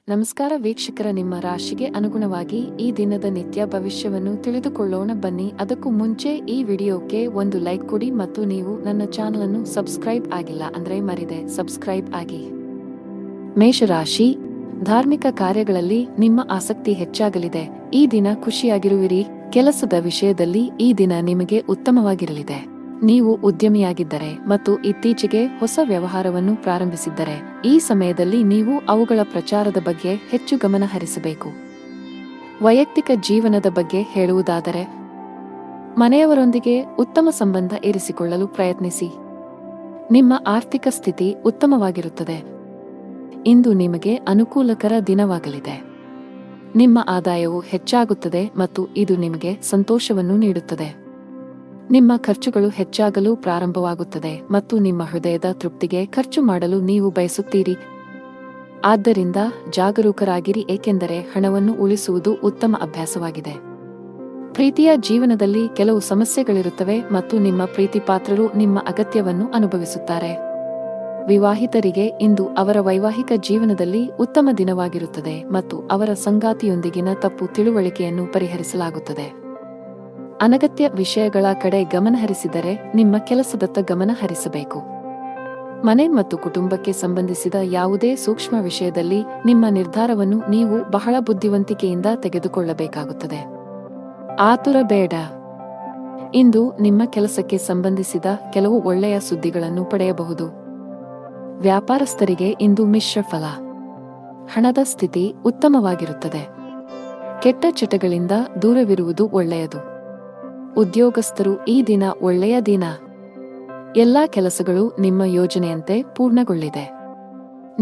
ನಮಸ್ಕಾರ ವೀಕ್ಷಕರ, ನಿಮ್ಮ ರಾಶಿಗೆ ಅನುಗುಣವಾಗಿ ಈ ದಿನದ ನಿತ್ಯ ಭವಿಷ್ಯವನ್ನು ತಿಳಿದುಕೊಳ್ಳೋಣ ಬನ್ನಿ. ಅದಕ್ಕೂ ಮುಂಚೆ ಈ ವಿಡಿಯೋಕ್ಕೆ ಒಂದು ಲೈಕ್ ಕೊಡಿ ಮತ್ತು ನೀವು ನನ್ನ ಚಾನಲ್ ಅನ್ನು ಸಬ್ಸ್ಕ್ರೈಬ್ ಆಗಿಲ್ಲ ಅಂದ್ರೆ ಮರಿದೆ ಸಬ್ಸ್ಕ್ರೈಬ್ ಆಗಿ. ಮೇಷರಾಶಿ, ಧಾರ್ಮಿಕ ಕಾರ್ಯಗಳಲ್ಲಿ ನಿಮ್ಮ ಆಸಕ್ತಿ ಹೆಚ್ಚಾಗಲಿದೆ. ಈ ದಿನ ಖುಷಿಯಾಗಿರುವಿರಿ. ಕೆಲಸದ ವಿಷಯದಲ್ಲಿ ಈ ದಿನ ನಿಮಗೆ ಉತ್ತಮವಾಗಿರಲಿದೆ. ನೀವು ಉದ್ಯಮಿಯಾಗಿದ್ದರೆ ಮತ್ತು ಇತ್ತೀಚೆಗೆ ಹೊಸ ವ್ಯವಹಾರವನ್ನು ಪ್ರಾರಂಭಿಸಿದ್ದರೆ ಈ ಸಮಯದಲ್ಲಿ ನೀವು ಅವುಗಳ ಪ್ರಚಾರದ ಬಗ್ಗೆ ಹೆಚ್ಚು ಗಮನ ಹರಿಸಬೇಕು. ವೈಯಕ್ತಿಕ ಜೀವನದ ಬಗ್ಗೆ ಹೇಳುವುದಾದರೆ, ಮನೆಯವರೊಂದಿಗೆ ಉತ್ತಮ ಸಂಬಂಧ ಇರಿಸಿಕೊಳ್ಳಲು ಪ್ರಯತ್ನಿಸಿ. ನಿಮ್ಮ ಆರ್ಥಿಕ ಸ್ಥಿತಿ ಉತ್ತಮವಾಗಿರುತ್ತದೆ. ಇಂದು ನಿಮಗೆ ಅನುಕೂಲಕರ ದಿನವಾಗಲಿದೆ. ನಿಮ್ಮ ಆದಾಯವು ಹೆಚ್ಚಾಗುತ್ತದೆ ಮತ್ತು ಇದು ನಿಮಗೆ ಸಂತೋಷವನ್ನು ನೀಡುತ್ತದೆ. ನಿಮ್ಮ ಖರ್ಚುಗಳು ಹೆಚ್ಚಾಗಲು ಪ್ರಾರಂಭವಾಗುತ್ತದೆ ಮತ್ತು ನಿಮ್ಮ ಹೃದಯದ ತೃಪ್ತಿಗೆ ಖರ್ಚು ಮಾಡಲು ನೀವು ಬಯಸುತ್ತೀರಿ. ಆದ್ದರಿಂದ ಜಾಗರೂಕರಾಗಿರಿ, ಏಕೆಂದರೆ ಹಣವನ್ನು ಉಳಿಸುವುದು ಉತ್ತಮ ಅಭ್ಯಾಸವಾಗಿದೆ. ಪ್ರೀತಿಯ ಜೀವನದಲ್ಲಿ ಕೆಲವು ಸಮಸ್ಯೆಗಳಿರುತ್ತವೆ ಮತ್ತು ನಿಮ್ಮ ಪ್ರೀತಿಪಾತ್ರರು ನಿಮ್ಮ ಅಗತ್ಯವನ್ನು ಅನುಭವಿಸುತ್ತಾರೆ. ವಿವಾಹಿತರಿಗೆ ಇಂದು ಅವರ ವೈವಾಹಿಕ ಜೀವನದಲ್ಲಿ ಉತ್ತಮ ದಿನವಾಗಿರುತ್ತದೆ ಮತ್ತು ಅವರ ಸಂಗಾತಿಯೊಂದಿಗಿನ ತಪ್ಪು ತಿಳುವಳಿಕೆಯನ್ನು ಪರಿಹರಿಸಲಾಗುತ್ತದೆ. ಅನಗತ್ಯ ವಿಷಯಗಳ ಕಡೆ ಗಮನಹರಿಸಿದರೆ ನಿಮ್ಮ ಕೆಲಸದತ್ತ ಗಮನ ಹರಿಸಬೇಕು. ಮನೆ ಮತ್ತು ಕುಟುಂಬಕ್ಕೆ ಸಂಬಂಧಿಸಿದ ಯಾವುದೇ ಸೂಕ್ಷ್ಮ ವಿಷಯದಲ್ಲಿ ನಿಮ್ಮ ನಿರ್ಧಾರವನ್ನು ನೀವು ಬಹಳ ಬುದ್ಧಿವಂತಿಕೆಯಿಂದ ತೆಗೆದುಕೊಳ್ಳಬೇಕಾಗುತ್ತದೆ. ಆತುರ ಬೇಡ. ಇಂದು ನಿಮ್ಮ ಕೆಲಸಕ್ಕೆ ಸಂಬಂಧಿಸಿದ ಕೆಲವು ಒಳ್ಳೆಯ ಸುದ್ದಿಗಳನ್ನು ಪಡೆಯಬಹುದು. ವ್ಯಾಪಾರಸ್ಥರಿಗೆ ಇಂದು ಮಿಶ್ರ ಫಲ. ಹಣದ ಸ್ಥಿತಿ ಉತ್ತಮವಾಗಿರುತ್ತದೆ. ಕೆಟ್ಟ ಚಟಗಳಿಂದ ದೂರವಿರುವುದು ಒಳ್ಳೆಯದು. ಉದ್ಯೋಗಸ್ಥರು ಈ ದಿನ ಒಳ್ಳೆಯ ದಿನ. ಎಲ್ಲಾ ಕೆಲಸಗಳು ನಿಮ್ಮ ಯೋಜನೆಯಂತೆ ಪೂರ್ಣಗೊಳ್ಳಿದೆ.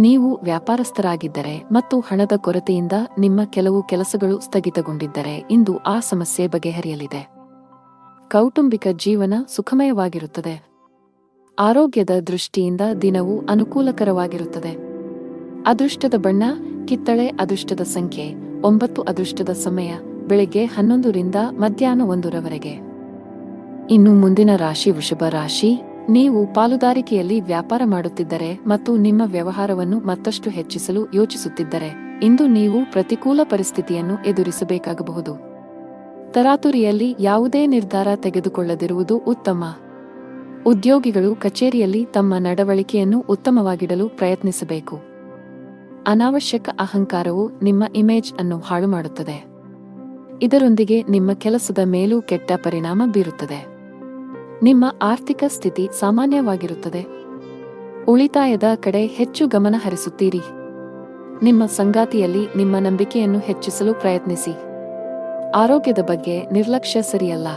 ನೀವು ವ್ಯಾಪಾರಸ್ಥರಾಗಿದ್ದರೆ ಮತ್ತು ಹಣದ ಕೊರತೆಯಿಂದ ನಿಮ್ಮ ಕೆಲವು ಕೆಲಸಗಳು ಸ್ಥಗಿತಗೊಂಡಿದ್ದರೆ ಇಂದು ಆ ಸಮಸ್ಯೆ ಬಗೆಹರಿಯಲಿದೆ. ಕೌಟುಂಬಿಕ ಜೀವನ ಸುಖಮಯವಾಗಿರುತ್ತದೆ. ಆರೋಗ್ಯದ ದೃಷ್ಟಿಯಿಂದ ದಿನವು ಅನುಕೂಲಕರವಾಗಿರುತ್ತದೆ. ಅದೃಷ್ಟದ ಬಣ್ಣ ಕಿತ್ತಳೆ. ಅದೃಷ್ಟದ ಸಂಖ್ಯೆ 9. ಅದೃಷ್ಟದ ಸಮಯ ಬೆಳಿಗ್ಗೆ 11 ರಿಂದ ಮಧ್ಯಾಹ್ನ 1 ರವರೆಗೆ. ಇನ್ನು ಮುಂದಿನ ರಾಶಿ ವೃಷಭ ರಾಶಿ. ನೀವು ಪಾಲುದಾರಿಕೆಯಲ್ಲಿ ವ್ಯಾಪಾರ ಮಾಡುತ್ತಿದ್ದರೆ ಮತ್ತು ನಿಮ್ಮ ವ್ಯವಹಾರವನ್ನು ಮತ್ತಷ್ಟು ಹೆಚ್ಚಿಸಲು ಯೋಚಿಸುತ್ತಿದ್ದರೆ ಇಂದು ನೀವು ಪ್ರತಿಕೂಲ ಪರಿಸ್ಥಿತಿಯನ್ನು ಎದುರಿಸಬೇಕಾಗಬಹುದು. ತರಾತುರಿಯಲ್ಲಿ ಯಾವುದೇ ನಿರ್ಧಾರ ತೆಗೆದುಕೊಳ್ಳದಿರುವುದು ಉತ್ತಮ. ಉದ್ಯೋಗಿಗಳು ಕಚೇರಿಯಲ್ಲಿ ತಮ್ಮ ನಡವಳಿಕೆಯನ್ನು ಉತ್ತಮವಾಗಿಡಲು ಪ್ರಯತ್ನಿಸಬೇಕು. ಅನಾವಶ್ಯಕ ಅಹಂಕಾರವು ನಿಮ್ಮ ಇಮೇಜ್ ಅನ್ನು ಹಾಳು ಮಾಡುತ್ತದೆ. ಇದರೊಂದಿಗೆ ನಿಮ್ಮ ಕೆಲಸದ ಮೇಲೂ ಕೆಟ್ಟ ಪರಿಣಾಮ ಬೀರುತ್ತದೆ. ನಿಮ್ಮ ಆರ್ಥಿಕ ಸ್ಥಿತಿ ಸಾಮಾನ್ಯವಾಗಿರುತ್ತದೆ. ಉಳಿತಾಯದ ಕಡೆ ಹೆಚ್ಚು ಗಮನ ಹರಿಸುತ್ತೀರಿ. ನಿಮ್ಮ ಸಂಗಾತಿಯಲ್ಲಿ ನಿಮ್ಮ ನಂಬಿಕೆಯನ್ನು ಹೆಚ್ಚಿಸಲು ಪ್ರಯತ್ನಿಸಿ. ಆರೋಗ್ಯದ ಬಗ್ಗೆ ನಿರ್ಲಕ್ಷ್ಯ ಸರಿಯಲ್ಲ.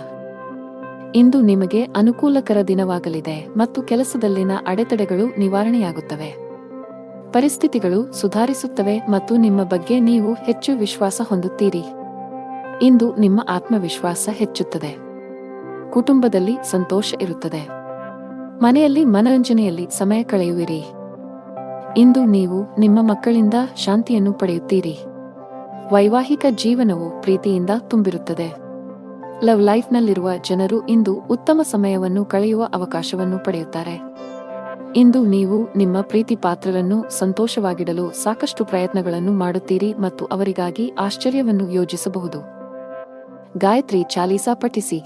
ಇಂದು ನಿಮಗೆ ಅನುಕೂಲಕರ ದಿನವಾಗಲಿದೆ ಮತ್ತು ಕೆಲಸದಲ್ಲಿನ ಅಡೆತಡೆಗಳು ನಿವಾರಣೆಯಾಗುತ್ತವೆ. ಪರಿಸ್ಥಿತಿಗಳು ಸುಧಾರಿಸುತ್ತವೆ ಮತ್ತು ನಿಮ್ಮ ಬಗ್ಗೆ ನೀವು ಹೆಚ್ಚು ವಿಶ್ವಾಸ ಹೊಂದುತ್ತೀರಿ. ಇಂದು ನಿಮ್ಮ ಆತ್ಮವಿಶ್ವಾಸ ಹೆಚ್ಚುತ್ತದೆ. ಕುಟುಂಬದಲ್ಲಿ ಸಂತೋಷ ಇರುತ್ತದೆ. ಮನೆಯಲ್ಲಿ ಮನರಂಜನೆಯಲ್ಲಿ ಸಮಯ ಕಳೆಯುವಿರಿ. ಇಂದು ನೀವು ನಿಮ್ಮ ಮಕ್ಕಳಿಂದ ಶಾಂತಿಯನ್ನು ಪಡೆಯುತ್ತೀರಿ. ವೈವಾಹಿಕ ಜೀವನವು ಪ್ರೀತಿಯಿಂದ ತುಂಬಿರುತ್ತದೆ. ಲವ್ ಲೈಫ್ನಲ್ಲಿರುವ ಜನರು ಇಂದು ಉತ್ತಮ ಸಮಯವನ್ನು ಕಳೆಯುವ ಅವಕಾಶವನ್ನು ಪಡೆಯುತ್ತಾರೆ. ಇಂದು ನೀವು ನಿಮ್ಮ ಪ್ರೀತಿ ಪಾತ್ರರನ್ನು ಸಂತೋಷವಾಗಿಡಲು ಸಾಕಷ್ಟು ಪ್ರಯತ್ನಗಳನ್ನು ಮಾಡುತ್ತೀರಿ ಮತ್ತು ಅವರಿಗಾಗಿ ಆಶ್ಚರ್ಯವನ್ನು ಯೋಜಿಸಬಹುದು. ಗಾಯತ್ರಿ ಚಾಲೀಸಾ ಪಠಿಸಿ.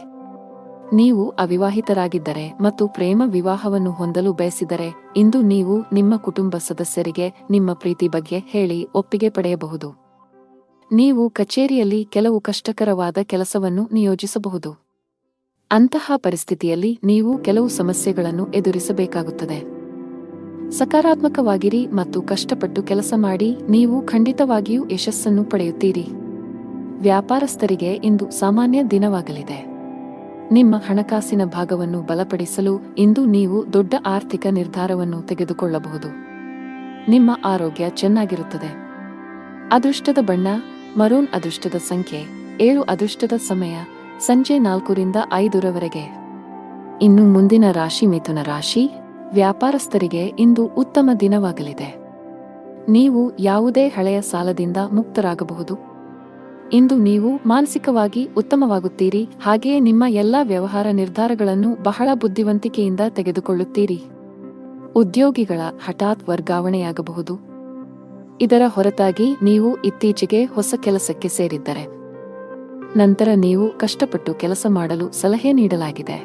ನೀವು ಅವಿವಾಹಿತರಾಗಿದ್ದರೆ ಮತ್ತು ಪ್ರೇಮ ವಿವಾಹವನ್ನು ಹೊಂದಲು ಬಯಸಿದರೆ ಇಂದು ನೀವು ನಿಮ್ಮ ಕುಟುಂಬ ಸದಸ್ಯರಿಗೆ ನಿಮ್ಮ ಪ್ರೀತಿ ಬಗ್ಗೆ ಹೇಳಿ ಒಪ್ಪಿಗೆ ಪಡೆಯಬಹುದು. ನೀವು ಕಚೇರಿಯಲ್ಲಿ ಕೆಲವು ಕಷ್ಟಕರವಾದ ಕೆಲಸವನ್ನು ನಿಯೋಜಿಸಬಹುದು. ಅಂತಹ ಪರಿಸ್ಥಿತಿಯಲ್ಲಿ ನೀವು ಕೆಲವು ಸಮಸ್ಯೆಗಳನ್ನು ಎದುರಿಸಬೇಕಾಗುತ್ತದೆ. ಸಕಾರಾತ್ಮಕವಾಗಿರಿ ಮತ್ತು ಕಷ್ಟಪಟ್ಟು ಕೆಲಸ ಮಾಡಿ. ನೀವು ಖಂಡಿತವಾಗಿಯೂ ಯಶಸ್ಸನ್ನು ಪಡೆಯುತ್ತೀರಿ. ವ್ಯಾಪಾರಸ್ಥರಿಗೆ ಇಂದು ಸಾಮಾನ್ಯ ದಿನವಾಗಲಿದೆ. ನಿಮ್ಮ ಹಣಕಾಸಿನ ಭಾಗವನ್ನು ಬಲಪಡಿಸಲು ಇಂದು ನೀವು ದೊಡ್ಡ ಆರ್ಥಿಕ ನಿರ್ಧಾರವನ್ನು ತೆಗೆದುಕೊಳ್ಳಬಹುದು. ನಿಮ್ಮ ಆರೋಗ್ಯ ಚೆನ್ನಾಗಿರುತ್ತದೆ. ಅದೃಷ್ಟದ ಬಣ್ಣ ಮರೂನ್. ಅದೃಷ್ಟದ ಸಂಖ್ಯೆ 7. ಅದೃಷ್ಟದ ಸಮಯ ಸಂಜೆ 4 ರಿಂದ 5 ರವರೆಗೆ. ಇನ್ನು ಮುಂದಿನ ರಾಶಿ ಮಿಥುನ ರಾಶಿ. ವ್ಯಾಪಾರಸ್ಥರಿಗೆ ಇಂದು ಉತ್ತಮ ದಿನವಾಗಲಿದೆ. ನೀವು ಯಾವುದೇ ಹಳೆಯ ಸಾಲದಿಂದ ಮುಕ್ತರಾಗಬಹುದು. ಇಂದು ನೀವು ಮಾನಸಿಕವಾಗಿ ಉತ್ತಮವಾಗುತ್ತೀರಿ, ಹಾಗೆಯೇ ನಿಮ್ಮ ಎಲ್ಲಾ ವ್ಯವಹಾರ ನಿರ್ಧಾರಗಳನ್ನು ಬಹಳ ಬುದ್ಧಿವಂತಿಕೆಯಿಂದ ತೆಗೆದುಕೊಳ್ಳುತ್ತೀರಿ. ಉದ್ಯೋಗಿಗಳ ಹಠಾತ್ ವರ್ಗಾವಣೆಯಾಗಬಹುದು. ಇದರ ಹೊರತಾಗಿ ನೀವು ಇತ್ತೀಚೆಗೆ ಹೊಸ ಕೆಲಸಕ್ಕೆ ಸೇರಿದ್ದರೆ ನಂತರ ನೀವು ಕಷ್ಟಪಟ್ಟು ಕೆಲಸ ಮಾಡಲು ಸಲಹೆ ನೀಡಲಾಗಿದೆ.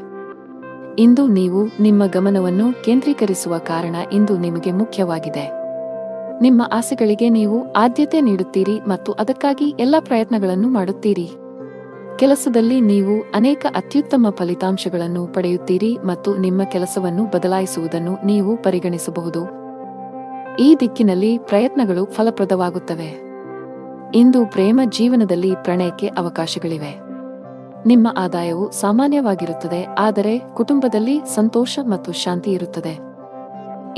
ಇಂದು ನೀವು ನಿಮ್ಮ ಗಮನವನ್ನು ಕೇಂದ್ರೀಕರಿಸುವ ಕಾರಣ ಇಂದು ನಿಮಗೆ ಮುಖ್ಯವಾಗಿದೆ. ನಿಮ್ಮ ಆಸೆಗಳಿಗೆ ನೀವು ಆದ್ಯತೆ ನೀಡುತ್ತೀರಿ ಮತ್ತು ಅದಕ್ಕಾಗಿ ಎಲ್ಲ ಪ್ರಯತ್ನಗಳನ್ನು ಮಾಡುತ್ತೀರಿ. ಕೆಲಸದಲ್ಲಿ ನೀವು ಅನೇಕ ಅತ್ಯುತ್ತಮ ಫಲಿತಾಂಶಗಳನ್ನು ಪಡೆಯುತ್ತೀರಿ ಮತ್ತು ನಿಮ್ಮ ಕೆಲಸವನ್ನು ಬದಲಾಯಿಸುವುದನ್ನು ನೀವು ಪರಿಗಣಿಸಬಹುದು. ಈ ದಿಕ್ಕಿನಲ್ಲಿ ಪ್ರಯತ್ನಗಳು ಫಲಪ್ರದವಾಗುತ್ತವೆ. ಇಂದು ಪ್ರೇಮ ಜೀವನದಲ್ಲಿ ಪ್ರಣಯಕ್ಕೆ ಅವಕಾಶಗಳಿವೆ. ನಿಮ್ಮ ಆದಾಯವು ಸಾಮಾನ್ಯವಾಗಿರುತ್ತದೆ, ಆದರೆ ಕುಟುಂಬದಲ್ಲಿ ಸಂತೋಷ ಮತ್ತು ಶಾಂತಿ ಇರುತ್ತದೆ.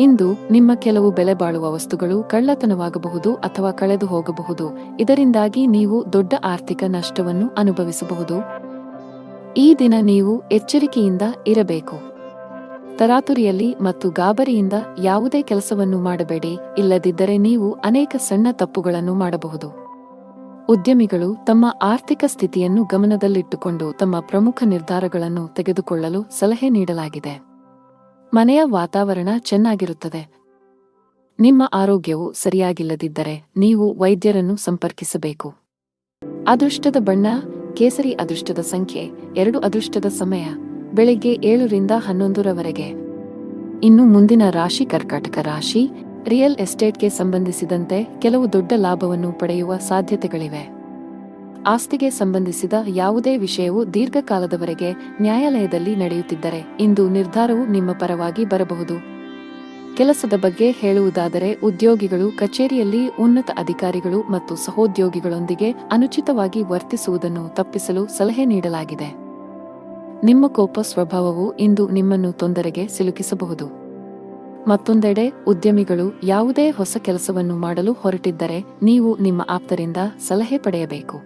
ಇಂದು ನಿಮ್ಮ ಕೆಲವು ಬೆಲೆ ಬಾಳುವ ವಸ್ತುಗಳು ಕಳ್ಳತನವಾಗಬಹುದು ಅಥವಾ ಕಳೆದು ಹೋಗಬಹುದು. ಇದರಿಂದಾಗಿ ನೀವು ದೊಡ್ಡ ಆರ್ಥಿಕ ನಷ್ಟವನ್ನು ಅನುಭವಿಸಬಹುದು. ಈ ದಿನ ನೀವು ಎಚ್ಚರಿಕೆಯಿಂದ ಇರಬೇಕು. ತರಾತುರಿಯಲ್ಲಿ ಮತ್ತು ಗಾಬರಿಯಿಂದ ಯಾವುದೇ ಕೆಲಸವನ್ನು ಮಾಡಬೇಡಿ, ಇಲ್ಲದಿದ್ದರೆ ನೀವು ಅನೇಕ ಸಣ್ಣ ತಪ್ಪುಗಳನ್ನು ಮಾಡಬಹುದು. ಉದ್ಯಮಿಗಳು ತಮ್ಮ ಆರ್ಥಿಕ ಸ್ಥಿತಿಯನ್ನು ಗಮನದಲ್ಲಿಟ್ಟುಕೊಂಡು ತಮ್ಮ ಪ್ರಮುಖ ನಿರ್ಧಾರಗಳನ್ನು ತೆಗೆದುಕೊಳ್ಳಲು ಸಲಹೆ ನೀಡಲಾಗಿದೆ. ಮನೆಯ ವಾತಾವರಣ ಚೆನ್ನಾಗಿರುತ್ತದೆ. ನಿಮ್ಮ ಆರೋಗ್ಯವು ಸರಿಯಾಗಿಲ್ಲದಿದ್ದರೆ ನೀವು ವೈದ್ಯರನ್ನು ಸಂಪರ್ಕಿಸಬೇಕು. ಅದೃಷ್ಟದ ಬಣ್ಣ ಕೇಸರಿ. ಅದೃಷ್ಟದ ಸಂಖ್ಯೆ 2. ಅದೃಷ್ಟದ ಸಮಯ ಬೆಳಿಗ್ಗೆ 7 ರಿಂದ 11 ರವರೆಗೆ. ಇನ್ನು ಮುಂದಿನ ರಾಶಿ ಕರ್ಕಾಟಕ ರಾಶಿ. ರಿಯಲ್ ಎಸ್ಟೇಟ್ಗೆ ಸಂಬಂಧಿಸಿದಂತೆ ಕೆಲವು ದೊಡ್ಡ ಲಾಭವನ್ನು ಪಡೆಯುವ ಸಾಧ್ಯತೆಗಳಿವೆ. ಆಸ್ತಿಗೆ ಸಂಬಂಧಿಸಿದ ಯಾವುದೇ ವಿಷಯವು ದೀರ್ಘಕಾಲದವರೆಗೆ ನ್ಯಾಯಾಲಯದಲ್ಲಿ ನಡೆಯುತ್ತಿದ್ದರೆ ಇಂದು ನಿರ್ಧಾರವು ನಿಮ್ಮ ಪರವಾಗಿ ಬರಬಹುದು. ಕೆಲಸದ ಬಗ್ಗೆ ಹೇಳುವುದಾದರೆ, ಉದ್ಯೋಗಿಗಳು ಕಚೇರಿಯಲ್ಲಿ ಉನ್ನತ ಅಧಿಕಾರಿಗಳು ಮತ್ತು ಸಹೋದ್ಯೋಗಿಗಳೊಂದಿಗೆ ಅನುಚಿತವಾಗಿ ವರ್ತಿಸುವುದನ್ನು ತಪ್ಪಿಸಲು ಸಲಹೆ ನೀಡಲಾಗಿದೆ. ನಿಮ್ಮ ಕೋಪ ಸ್ವಭಾವವು ಇಂದು ನಿಮ್ಮನ್ನು ತೊಂದರೆಗೆ ಸಿಲುಕಿಸಬಹುದು. ಮತ್ತೊಂದೆಡೆ, ಉದ್ಯಮಿಗಳು ಯಾವುದೇ ಹೊಸ ಕೆಲಸವನ್ನು ಮಾಡಲು ಹೊರಟಿದ್ದರೆ ನೀವು ನಿಮ್ಮ ಆಪ್ತರಿಂದ ಸಲಹೆ ಪಡೆಯಬೇಕು.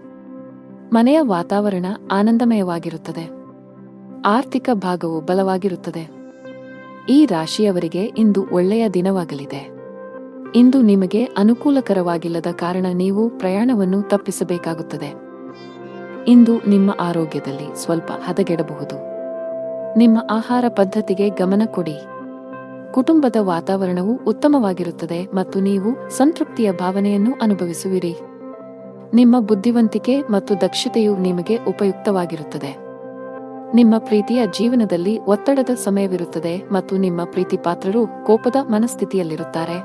ಮನೆಯ ವಾತಾವರಣ ಆನಂದಮಯವಾಗಿರುತ್ತದೆ. ಆರ್ಥಿಕ ಭಾಗವು ಬಲವಾಗಿರುತ್ತದೆ. ಈ ರಾಶಿಯವರಿಗೆ ಇಂದು ಒಳ್ಳೆಯ ದಿನವಾಗಲಿದೆ. ಇಂದು ನಿಮಗೆ ಅನುಕೂಲಕರವಾಗಿಲ್ಲದ ಕಾರಣ ನೀವು ಪ್ರಯಾಣವನ್ನು ತಪ್ಪಿಸಬೇಕಾಗುತ್ತದೆ. ಇಂದು ನಿಮ್ಮ ಆರೋಗ್ಯದಲ್ಲಿ ಸ್ವಲ್ಪ ಹದಗೆಡಬಹುದು. ನಿಮ್ಮ ಆಹಾರ ಪದ್ಧತಿಗೆ ಗಮನ ಕೊಡಿ. ಕುಟುಂಬದ ವಾತಾವರಣವು ಉತ್ತಮವಾಗಿರುತ್ತದೆ ಮತ್ತು ನೀವು ಸಂತೃಪ್ತಿಯ ಭಾವನೆಯನ್ನು ಅನುಭವಿಸುವಿರಿ. ನಿಮ್ಮ ಬುದ್ಧಿವಂತಿಕೆ ಮತ್ತು ದಕ್ಷತೆಯು ನಿಮಗೆ ಉಪಯುಕ್ತವಾಗಿರುತ್ತದೆ. ನಿಮ್ಮ ಪ್ರೀತಿಯ ಜೀವನದಲ್ಲಿ ಒತ್ತಡದ ಸಮಯವಿರುತ್ತದೆ ಮತ್ತು ನಿಮ್ಮ ಪ್ರೀತಿಪಾತ್ರರು ಕೋಪದ ಮನಸ್ಥಿತಿಯಲ್ಲಿರುತ್ತಾರೆ.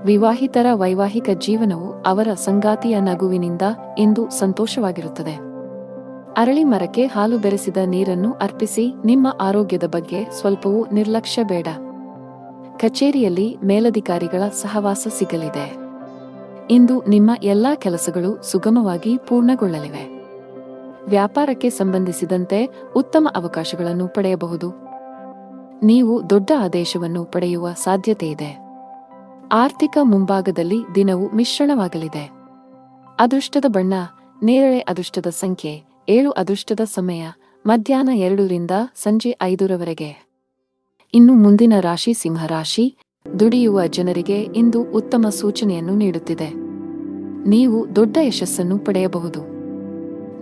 ವಿವಾಹಿತರ ವೈವಾಹಿಕ ಜೀವನವು ಅವರ ಸಂಗಾತಿಯ ನಗುವಿನಿಂದ ಇಂದು ಸಂತೋಷವಾಗಿರುತ್ತದೆ. ಅರಳಿ ಮರಕ್ಕೆ ಹಾಲು ಬೆರೆಸಿದ ನೀರನ್ನು ಅರ್ಪಿಸಿ. ನಿಮ್ಮ ಆರೋಗ್ಯದ ಬಗ್ಗೆ ಸ್ವಲ್ಪವೂ ನಿರ್ಲಕ್ಷ್ಯ ಬೇಡ. ಕಚೇರಿಯಲ್ಲಿ ಮೇಲಧಿಕಾರಿಗಳ ಸಹವಾಸ ಸಿಗಲಿದೆ. ಇಂದು ನಿಮ್ಮ ಎಲ್ಲಾ ಕೆಲಸಗಳು ಸುಗಮವಾಗಿ ಪೂರ್ಣಗೊಳ್ಳಲಿವೆ. ವ್ಯಾಪಾರಕ್ಕೆ ಸಂಬಂಧಿಸಿದಂತೆ ಉತ್ತಮ ಅವಕಾಶಗಳನ್ನು ಪಡೆಯಬಹುದು. ನೀವು ದೊಡ್ಡ ಆದೇಶವನ್ನು ಪಡೆಯುವ ಸಾಧ್ಯತೆಯಿದೆ. ಆರ್ಥಿಕ ಮುಂಭಾಗದಲ್ಲಿ ದಿನವು ಮಿಶ್ರಣವಾಗಲಿದೆ. ಅದೃಷ್ಟದ ಬಣ್ಣ ನೇರಳೆ. ಅದೃಷ್ಟದ ಸಂಖ್ಯೆ 7. ಅದೃಷ್ಟದ ಸಮಯ ಮಧ್ಯಾಹ್ನ 2 ರಿಂದ ಸಂಜೆ 5 ರವರೆಗೆ. ಇನ್ನು ಮುಂದಿನ ರಾಶಿ ಸಿಂಹರಾಶಿ. ದುಡಿಯುವ ಜನರಿಗೆ ಇಂದು ಉತ್ತಮ ಸೂಚನೆಯನ್ನು ನೀಡುತ್ತಿದೆ. ನೀವು ದೊಡ್ಡ ಯಶಸ್ಸನ್ನು ಪಡೆಯಬಹುದು.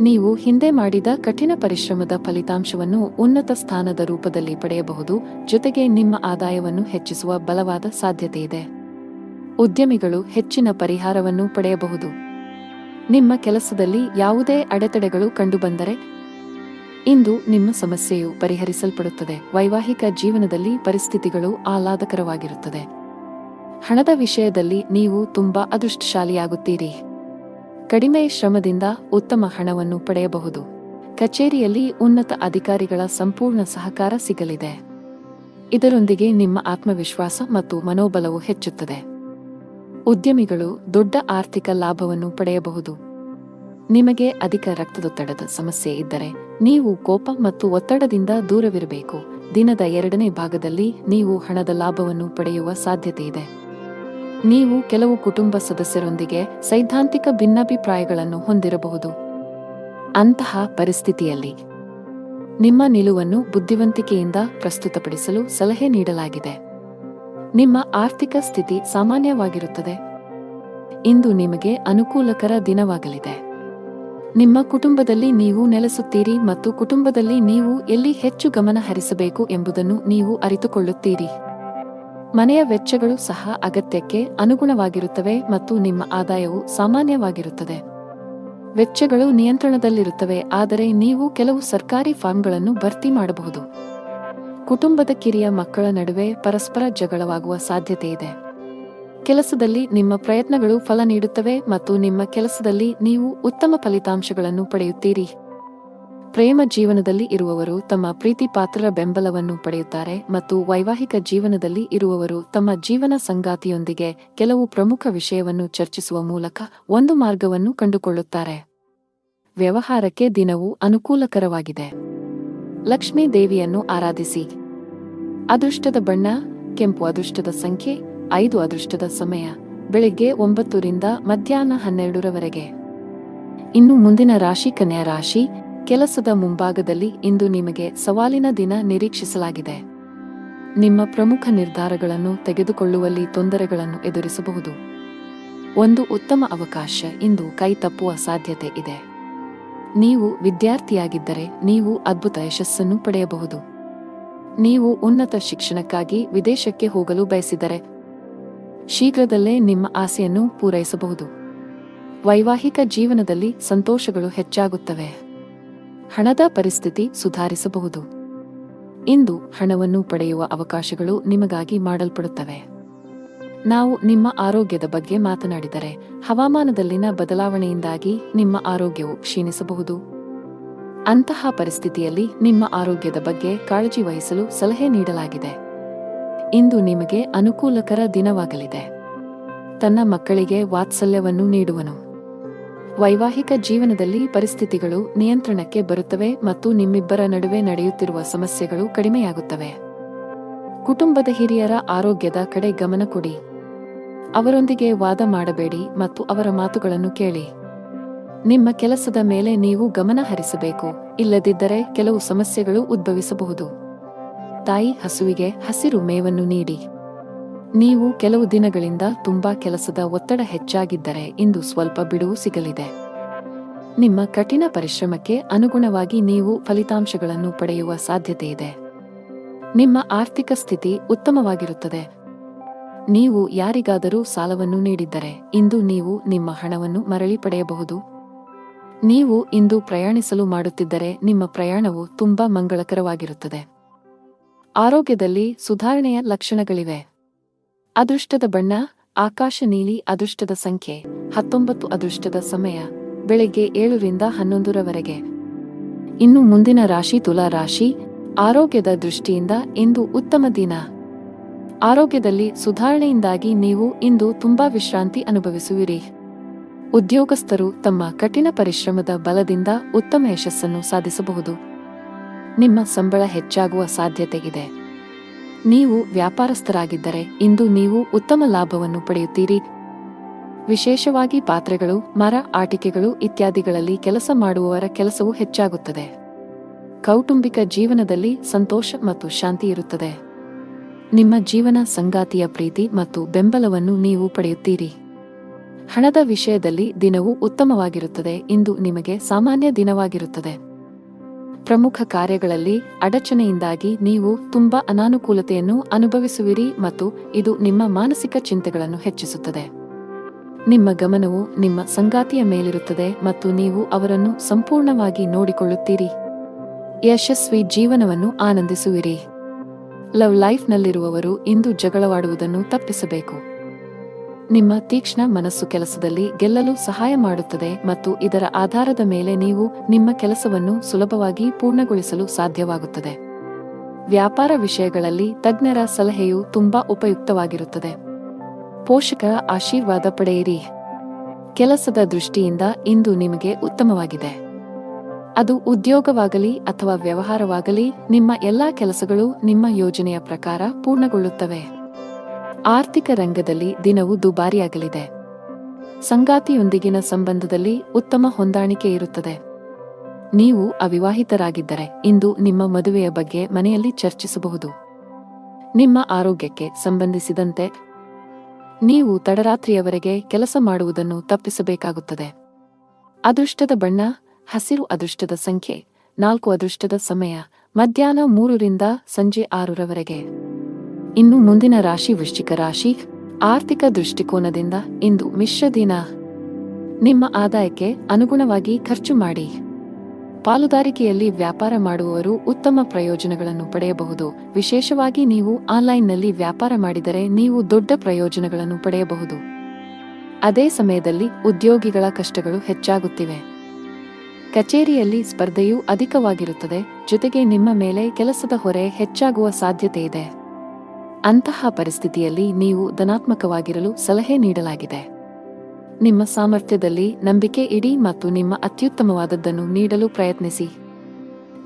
ನೀವು ಹಿಂದೆ ಮಾಡಿದ ಕಠಿಣ ಪರಿಶ್ರಮದ ಫಲಿತಾಂಶವನ್ನು ಉನ್ನತ ಸ್ಥಾನದ ರೂಪದಲ್ಲಿ ಪಡೆಯಬಹುದು. ಜೊತೆಗೆ ನಿಮ್ಮ ಆದಾಯವನ್ನು ಹೆಚ್ಚಿಸುವ ಬಲವಾದ ಸಾಧ್ಯತೆಯಿದೆ. ಉದ್ಯಮಿಗಳು ಹೆಚ್ಚಿನ ಪರಿಹಾರವನ್ನು ಪಡೆಯಬಹುದು. ನಿಮ್ಮ ಕೆಲಸದಲ್ಲಿ ಯಾವುದೇ ಅಡೆತಡೆಗಳು ಕಂಡುಬಂದರೆ ಇಂದು ನಿಮ್ಮ ಸಮಸ್ಯೆಯು ಪರಿಹರಿಸಲ್ಪಡುತ್ತದೆ. ವೈವಾಹಿಕ ಜೀವನದಲ್ಲಿ ಪರಿಸ್ಥಿತಿಗಳು ಆಹ್ಲಾದಕರವಾಗಿರುತ್ತದೆ. ಹಣದ ವಿಷಯದಲ್ಲಿ ನೀವು ತುಂಬಾ ಅದೃಷ್ಟಶಾಲಿಯಾಗುತ್ತೀರಿ. ಕಡಿಮೆ ಶ್ರಮದಿಂದ ಉತ್ತಮ ಹಣವನ್ನು ಪಡೆಯಬಹುದು. ಕಚೇರಿಯಲ್ಲಿ ಉನ್ನತ ಅಧಿಕಾರಿಗಳ ಸಂಪೂರ್ಣ ಸಹಕಾರ ಸಿಗಲಿದೆ. ಇದರೊಂದಿಗೆ ನಿಮ್ಮ ಆತ್ಮವಿಶ್ವಾಸ ಮತ್ತು ಮನೋಬಲವು ಹೆಚ್ಚುತ್ತದೆ. ಉದ್ಯಮಿಗಳು ದೊಡ್ಡ ಆರ್ಥಿಕ ಲಾಭವನ್ನು ಪಡೆಯಬಹುದು. ನಿಮಗೆ ಅಧಿಕ ರಕ್ತದೊತ್ತಡದ ಸಮಸ್ಯೆ ಇದ್ದರೆ ನೀವು ಕೋಪ ಮತ್ತು ಒತ್ತಡದಿಂದ ದೂರವಿರಬೇಕು. ದಿನದ 2ನೇ ಭಾಗದಲ್ಲಿ ನೀವು ಹಣದ ಲಾಭವನ್ನು ಪಡೆಯುವ ಸಾಧ್ಯತೆಯಿದೆ. ನೀವು ಕೆಲವು ಕುಟುಂಬ ಸದಸ್ಯರೊಂದಿಗೆ ಸೈದ್ಧಾಂತಿಕ ಭಿನ್ನಾಭಿಪ್ರಾಯಗಳನ್ನು ಹೊಂದಿರಬಹುದು. ಅಂತಹ ಪರಿಸ್ಥಿತಿಯಲ್ಲಿ ನಿಮ್ಮ ನಿಲುವನ್ನು ಬುದ್ಧಿವಂತಿಕೆಯಿಂದ ಪ್ರಸ್ತುತಪಡಿಸಲು ಸಲಹೆ ನೀಡಲಾಗಿದೆ. ನಿಮ್ಮ ಆರ್ಥಿಕ ಸ್ಥಿತಿ ಸಾಮಾನ್ಯವಾಗಿರುತ್ತದೆ. ಇಂದು ನಿಮಗೆ ಅನುಕೂಲಕರ ದಿನವಾಗಲಿದೆ. ನಿಮ್ಮ ಕುಟುಂಬದಲ್ಲಿ ನೀವು ನೆಲೆಸುತ್ತೀರಿ ಮತ್ತು ಕುಟುಂಬದಲ್ಲಿ ನೀವು ಎಲ್ಲಿ ಹೆಚ್ಚು ಗಮನ ಹರಿಸಬೇಕು ಎಂಬುದನ್ನು ನೀವು ಅರಿತುಕೊಳ್ಳುತ್ತೀರಿ. ಮನೆಯ ವೆಚ್ಚಗಳು ಸಹ ಅಗತ್ಯಕ್ಕೆ ಅನುಗುಣವಾಗಿರುತ್ತವೆ ಮತ್ತು ನಿಮ್ಮ ಆದಾಯವು ಸಾಮಾನ್ಯವಾಗಿರುತ್ತದೆ. ವೆಚ್ಚಗಳು ನಿಯಂತ್ರಣದಲ್ಲಿರುತ್ತವೆ, ಆದರೆ ನೀವು ಕೆಲವು ಸರ್ಕಾರಿ ಫಾರ್ಮ್ಗಳನ್ನು ಭರ್ತಿ ಮಾಡಬಹುದು. ಕುಟುಂಬದ ಕಿರಿಯ ಮಕ್ಕಳ ನಡುವೆ ಪರಸ್ಪರ ಜಗಳವಾಗುವ ಸಾಧ್ಯತೆಯಿದೆ. ಕೆಲಸದಲ್ಲಿ ನಿಮ್ಮ ಪ್ರಯತ್ನಗಳು ಫಲ ನೀಡುತ್ತವೆ ಮತ್ತು ನಿಮ್ಮ ಕೆಲಸದಲ್ಲಿ ನೀವು ಉತ್ತಮ ಫಲಿತಾಂಶಗಳನ್ನು ಪಡೆಯುತ್ತೀರಿ. ಪ್ರೇಮ ಜೀವನದಲ್ಲಿ ಇರುವವರು ತಮ್ಮ ಪ್ರೀತಿಪಾತ್ರರ ಬೆಂಬಲವನ್ನು ಪಡೆಯುತ್ತಾರೆ ಮತ್ತು ವೈವಾಹಿಕ ಜೀವನದಲ್ಲಿ ಇರುವವರು ತಮ್ಮ ಜೀವನ ಸಂಗಾತಿಯೊಂದಿಗೆ ಕೆಲವು ಪ್ರಮುಖ ವಿಷಯವನ್ನು ಚರ್ಚಿಸುವ ಮೂಲಕ ಒಂದು ಮಾರ್ಗವನ್ನು ಕಂಡುಕೊಳ್ಳುತ್ತಾರೆ. ವ್ಯವಹಾರಕ್ಕೆ ದಿನವು ಅನುಕೂಲಕರವಾಗಿದೆ. ಲಕ್ಷ್ಮೀ ದೇವಿಯನ್ನು ಆರಾಧಿಸಿ. ಅದೃಷ್ಟದ ಬಣ್ಣ ಕೆಂಪು. ಅದೃಷ್ಟದ ಸಂಖ್ಯೆ 5. ಅದೃಷ್ಟದ ಸಮಯ ಬೆಳಿಗ್ಗೆ 9 ರಿಂದ ಮಧ್ಯಾಹ್ನ 12ರವರೆಗೆ. ಇನ್ನು ಮುಂದಿನ ರಾಶಿ ಕನ್ಯಾ ರಾಶಿ. ಕೆಲಸದ ಮುಂಭಾಗದಲ್ಲಿ ಇಂದು ನಿಮಗೆ ಸವಾಲಿನ ದಿನ ನಿರೀಕ್ಷಿಸಲಾಗಿದೆ. ನಿಮ್ಮ ಪ್ರಮುಖ ನಿರ್ಧಾರಗಳನ್ನು ತೆಗೆದುಕೊಳ್ಳುವಲ್ಲಿ ತೊಂದರೆಗಳನ್ನು ಎದುರಿಸಬಹುದು. ಒಂದು ಉತ್ತಮ ಅವಕಾಶ ಇಂದು ಕೈ ತಪ್ಪುವ ಸಾಧ್ಯತೆ ಇದೆ. ನೀವು ವಿದ್ಯಾರ್ಥಿಯಾಗಿದ್ದರೆ ನೀವು ಅದ್ಭುತ ಯಶಸ್ಸನ್ನು ಪಡೆಯಬಹುದು. ನೀವು ಉನ್ನತ ಶಿಕ್ಷಣಕ್ಕಾಗಿ ವಿದೇಶಕ್ಕೆ ಹೋಗಲು ಬಯಸಿದರೆ ಶೀಘ್ರದಲ್ಲೇ ನಿಮ್ಮ ಆಸೆಯನ್ನು ಪೂರೈಸಬಹುದು. ವೈವಾಹಿಕ ಜೀವನದಲ್ಲಿ ಸಂತೋಷಗಳು ಹೆಚ್ಚಾಗುತ್ತವೆ. ಹಣದ ಪರಿಸ್ಥಿತಿ ಸುಧಾರಿಸಬಹುದು. ಇಂದು ಹಣವನ್ನು ಪಡೆಯುವ ಅವಕಾಶಗಳು ನಿಮಗಾಗಿ ಮಾಡಲ್ಪಡುತ್ತವೆ. ನಾವು ನಿಮ್ಮ ಆರೋಗ್ಯದ ಬಗ್ಗೆ ಮಾತನಾಡಿದರೆ, ಹವಾಮಾನದಲ್ಲಿನ ಬದಲಾವಣೆಯಿಂದಾಗಿ ನಿಮ್ಮ ಆರೋಗ್ಯವು ಕ್ಷೀಣಿಸಬಹುದು. ಅಂತಹ ಪರಿಸ್ಥಿತಿಯಲ್ಲಿ ನಿಮ್ಮ ಆರೋಗ್ಯದ ಬಗ್ಗೆ ಕಾಳಜಿ ವಹಿಸಲು ಸಲಹೆ ನೀಡಲಾಗಿದೆ. ಇಂದು ನಿಮಗೆ ಅನುಕೂಲಕರ ದಿನವಾಗಲಿದೆ. ತನ್ನ ಮಕ್ಕಳಿಗೆ ವಾತ್ಸಲ್ಯವನ್ನು ನೀಡುವನು. ವೈವಾಹಿಕ ಜೀವನದಲ್ಲಿ ಪರಿಸ್ಥಿತಿಗಳು ನಿಯಂತ್ರಣಕ್ಕೆ ಬರುತ್ತವೆ ಮತ್ತು ನಿಮ್ಮಿಬ್ಬರ ನಡುವೆ ನಡೆಯುತ್ತಿರುವ ಸಮಸ್ಯೆಗಳು ಕಡಿಮೆಯಾಗುತ್ತವೆ. ಕುಟುಂಬದ ಹಿರಿಯರ ಆರೋಗ್ಯದ ಕಡೆ ಗಮನ ಕೊಡಿ. ಅವರೊಂದಿಗೆ ವಾದ ಮಾಡಬೇಡಿ ಮತ್ತು ಅವರ ಮಾತುಗಳನ್ನು ಕೇಳಿ. ನಿಮ್ಮ ಕೆಲಸದ ಮೇಲೆ ನೀವು ಗಮನ ಹರಿಸಬೇಕು, ಇಲ್ಲದಿದ್ದರೆ ಕೆಲವು ಸಮಸ್ಯೆಗಳು ಉದ್ಭವಿಸಬಹುದು. ತಾಯಿ ಹಸುವಿಗೆ ಹಸಿರು ಮೇವನ್ನು ನೀಡಿ. ನೀವು ಕೆಲವು ದಿನಗಳಿಂದ ತುಂಬಾ ಕೆಲಸದ ಒತ್ತಡ ಹೆಚ್ಚಾಗಿದ್ದರೆ ಇಂದು ಸ್ವಲ್ಪ ಬಿಡುವು ಸಿಗಲಿದೆ. ನಿಮ್ಮ ಕಠಿಣ ಪರಿಶ್ರಮಕ್ಕೆ ಅನುಗುಣವಾಗಿ ನೀವು ಫಲಿತಾಂಶಗಳನ್ನು ಪಡೆಯುವ ಸಾಧ್ಯತೆಯಿದೆ. ನಿಮ್ಮ ಆರ್ಥಿಕ ಸ್ಥಿತಿ ಉತ್ತಮವಾಗಿರುತ್ತದೆ. ನೀವು ಯಾರಿಗಾದರೂ ಸಾಲವನ್ನು ನೀಡಿದ್ದರೆ ಇಂದು ನೀವು ನಿಮ್ಮ ಹಣವನ್ನು ಮರಳಿ ಪಡೆಯಬಹುದು. ನೀವು ಇಂದು ಪ್ರಯಾಣಿಸಲು ಮಾಡುತ್ತಿದ್ದರೆ ನಿಮ್ಮ ಪ್ರಯಾಣವು ತುಂಬಾ ಮಂಗಳಕರವಾಗಿರುತ್ತದೆ. ಆರೋಗ್ಯದಲ್ಲಿ ಸುಧಾರಣೆಯ ಲಕ್ಷಣಗಳಿವೆ. ಅದೃಷ್ಟದ ಬಣ್ಣ ಆಕಾಶ ನೀಲಿ. ಅದೃಷ್ಟದ ಸಂಖ್ಯೆ 19. ಅದೃಷ್ಟದ ಸಮಯ ಬೆಳಿಗ್ಗೆ 7 ರಿಂದ 11ರವರೆಗೆ. ಇನ್ನು ಮುಂದಿನ ರಾಶಿ ತುಲಾ ರಾಶಿ. ಆರೋಗ್ಯದ ದೃಷ್ಟಿಯಿಂದ ಇಂದು ಉತ್ತಮ ದಿನ. ಆರೋಗ್ಯದಲ್ಲಿ ಸುಧಾರಣೆಯಿಂದಾಗಿ ನೀವು ಇಂದು ತುಂಬಾ ವಿಶ್ರಾಂತಿ ಅನುಭವಿಸುವಿರಿ. ಉದ್ಯೋಗಸ್ಥರು ತಮ್ಮ ಕಠಿಣ ಪರಿಶ್ರಮದ ಬಲದಿಂದ ಉತ್ತಮ ಯಶಸ್ಸನ್ನು ಸಾಧಿಸಬಹುದು. ನಿಮ್ಮ ಸಂಬಳ ಹೆಚ್ಚಾಗುವ ಸಾಧ್ಯತೆಯಿದೆ. ನೀವು ವ್ಯಾಪಾರಸ್ಥರಾಗಿದ್ದರೆ ಇಂದು ನೀವು ಉತ್ತಮ ಲಾಭವನ್ನು ಪಡೆಯುತ್ತೀರಿ. ವಿಶೇಷವಾಗಿ ಪಾತ್ರೆಗಳು, ಮರ, ಆಟಿಕೆಗಳು ಇತ್ಯಾದಿಗಳಲ್ಲಿ ಕೆಲಸ ಮಾಡುವವರ ಕೆಲಸವು ಹೆಚ್ಚಾಗುತ್ತದೆ. ಕೌಟುಂಬಿಕ ಜೀವನದಲ್ಲಿ ಸಂತೋಷ ಮತ್ತು ಶಾಂತಿ ಇರುತ್ತದೆ. ನಿಮ್ಮ ಜೀವನ ಸಂಗಾತಿಯ ಪ್ರೀತಿ ಮತ್ತು ಬೆಂಬಲವನ್ನು ನೀವು ಪಡೆಯುತ್ತೀರಿ. ಹಣದ ವಿಷಯದಲ್ಲಿ ದಿನವು ಉತ್ತಮವಾಗಿರುತ್ತದೆ. ಇಂದು ನಿಮಗೆ ಸಾಮಾನ್ಯ ದಿನವಾಗಿರುತ್ತದೆ. ಪ್ರಮುಖ ಕಾರ್ಯಗಳಲ್ಲಿ ಅಡಚಣೆಯಿಂದಾಗಿ ನೀವು ತುಂಬಾ ಅನಾನುಕೂಲತೆಯನ್ನು ಅನುಭವಿಸುವಿರಿ ಮತ್ತು ಇದು ನಿಮ್ಮ ಮಾನಸಿಕ ಚಿಂತೆಗಳನ್ನು ಹೆಚ್ಚಿಸುತ್ತದೆ. ನಿಮ್ಮ ಗಮನವು ನಿಮ್ಮ ಸಂಗಾತಿಯ ಮೇಲಿರುತ್ತದೆ ಮತ್ತು ನೀವು ಅವರನ್ನು ಸಂಪೂರ್ಣವಾಗಿ ನೋಡಿಕೊಳ್ಳುತ್ತೀರಿ. ಯಶಸ್ವಿ ಜೀವನವನ್ನು ಆನಂದಿಸುವಿರಿ. ಲವ್ ಲೈಫ್ನಲ್ಲಿರುವವರು ಇಂದು ಜಗಳವಾಡುವುದನ್ನು ತಪ್ಪಿಸಬೇಕು. ನಿಮ್ಮ ತೀಕ್ಷ್ಣ ಮನಸ್ಸು ಕೆಲಸದಲ್ಲಿ ಗೆಲ್ಲಲು ಸಹಾಯ ಮಾಡುತ್ತದೆ ಮತ್ತು ಇದರ ಆಧಾರದ ಮೇಲೆ ನೀವು ನಿಮ್ಮ ಕೆಲಸವನ್ನು ಸುಲಭವಾಗಿ ಪೂರ್ಣಗೊಳಿಸಲು ಸಾಧ್ಯವಾಗುತ್ತದೆ. ವ್ಯಾಪಾರ ವಿಷಯಗಳಲ್ಲಿ ತಜ್ಞರ ಸಲಹೆಯು ತುಂಬಾ ಉಪಯುಕ್ತವಾಗಿರುತ್ತದೆ. ಪೋಷಕರ ಆಶೀರ್ವಾದ ಪಡೆಯಿರಿ. ಕೆಲಸದ ದೃಷ್ಟಿಯಿಂದ ಇಂದು ನಿಮಗೆ ಉತ್ತಮವಾಗಿದೆ. ಅದು ಉದ್ಯೋಗವಾಗಲಿ ಅಥವಾ ವ್ಯವಹಾರವಾಗಲಿ, ನಿಮ್ಮ ಎಲ್ಲಾ ಕೆಲಸಗಳು ನಿಮ್ಮ ಯೋಜನೆಯ ಪ್ರಕಾರ ಪೂರ್ಣಗೊಳ್ಳುತ್ತವೆ. ಆರ್ಥಿಕ ರಂಗದಲ್ಲಿ ದಿನವು ದುಬಾರಿಯಾಗಲಿದೆ. ಸಂಗಾತಿಯೊಂದಿಗಿನ ಸಂಬಂಧದಲ್ಲಿ ಉತ್ತಮ ಹೊಂದಾಣಿಕೆ ಇರುತ್ತದೆ. ನೀವು ಅವಿವಾಹಿತರಾಗಿದ್ದರೆ ಇಂದು ನಿಮ್ಮ ಮದುವೆಯ ಬಗ್ಗೆ ಮನೆಯಲ್ಲಿ ಚರ್ಚಿಸಬಹುದು. ನಿಮ್ಮ ಆರೋಗ್ಯಕ್ಕೆ ಸಂಬಂಧಿಸಿದಂತೆ ನೀವು ತಡರಾತ್ರಿಯವರೆಗೆ ಕೆಲಸ ಮಾಡುವುದನ್ನು ತಪ್ಪಿಸಬೇಕಾಗುತ್ತದೆ. ಅದೃಷ್ಟದ ಬಣ್ಣ ಹಸಿರು. ಅದೃಷ್ಟದ ಸಂಖ್ಯೆ 4. ಅದೃಷ್ಟದ ಸಮಯ ಮಧ್ಯಾಹ್ನ 3 ರಿಂದ ಸಂಜೆ 6ರವರೆಗೆ. ಇನ್ನು ಮುಂದಿನ ರಾಶಿ ವೃಶ್ಚಿಕ ರಾಶಿ. ಆರ್ಥಿಕ ದೃಷ್ಟಿಕೋನದಿಂದ ಇಂದು ಮಿಶ್ರ ದಿನ. ನಿಮ್ಮ ಆದಾಯಕ್ಕೆ ಅನುಗುಣವಾಗಿ ಖರ್ಚು ಮಾಡಿ. ಪಾಲುದಾರಿಕೆಯಲ್ಲಿ ವ್ಯಾಪಾರ ಮಾಡುವವರು ಉತ್ತಮ ಪ್ರಯೋಜನಗಳನ್ನು ಪಡೆಯಬಹುದು. ವಿಶೇಷವಾಗಿ ನೀವು ಆನ್ಲೈನ್ನಲ್ಲಿ ವ್ಯಾಪಾರ ಮಾಡಿದರೆ ನೀವು ದೊಡ್ಡ ಪ್ರಯೋಜನಗಳನ್ನು ಪಡೆಯಬಹುದು. ಅದೇ ಸಮಯದಲ್ಲಿ ಉದ್ಯೋಗಿಗಳ ಕಷ್ಟಗಳು ಹೆಚ್ಚಾಗುತ್ತಿವೆ. ಕಚೇರಿಯಲ್ಲಿ ಸ್ಪರ್ಧೆಯೂ ಅಧಿಕವಾಗಿರುತ್ತದೆ. ಜೊತೆಗೆ ನಿಮ್ಮ ಮೇಲೆ ಕೆಲಸದ ಹೊರೆ ಹೆಚ್ಚಾಗುವ ಸಾಧ್ಯತೆ ಇದೆ. ಅಂತಹ ಪರಿಸ್ಥಿತಿಯಲ್ಲಿ ನೀವು ಧನಾತ್ಮಕವಾಗಿರಲು ಸಲಹೆ ನೀಡಲಾಗಿದೆ. ನಿಮ್ಮ ಸಾಮರ್ಥ್ಯದಲ್ಲಿ ನಂಬಿಕೆ ಇಡಿ ಮತ್ತು ನಿಮ್ಮ ಅತ್ಯುತ್ತಮವಾದದ್ದನ್ನು ನೀಡಲು ಪ್ರಯತ್ನಿಸಿ.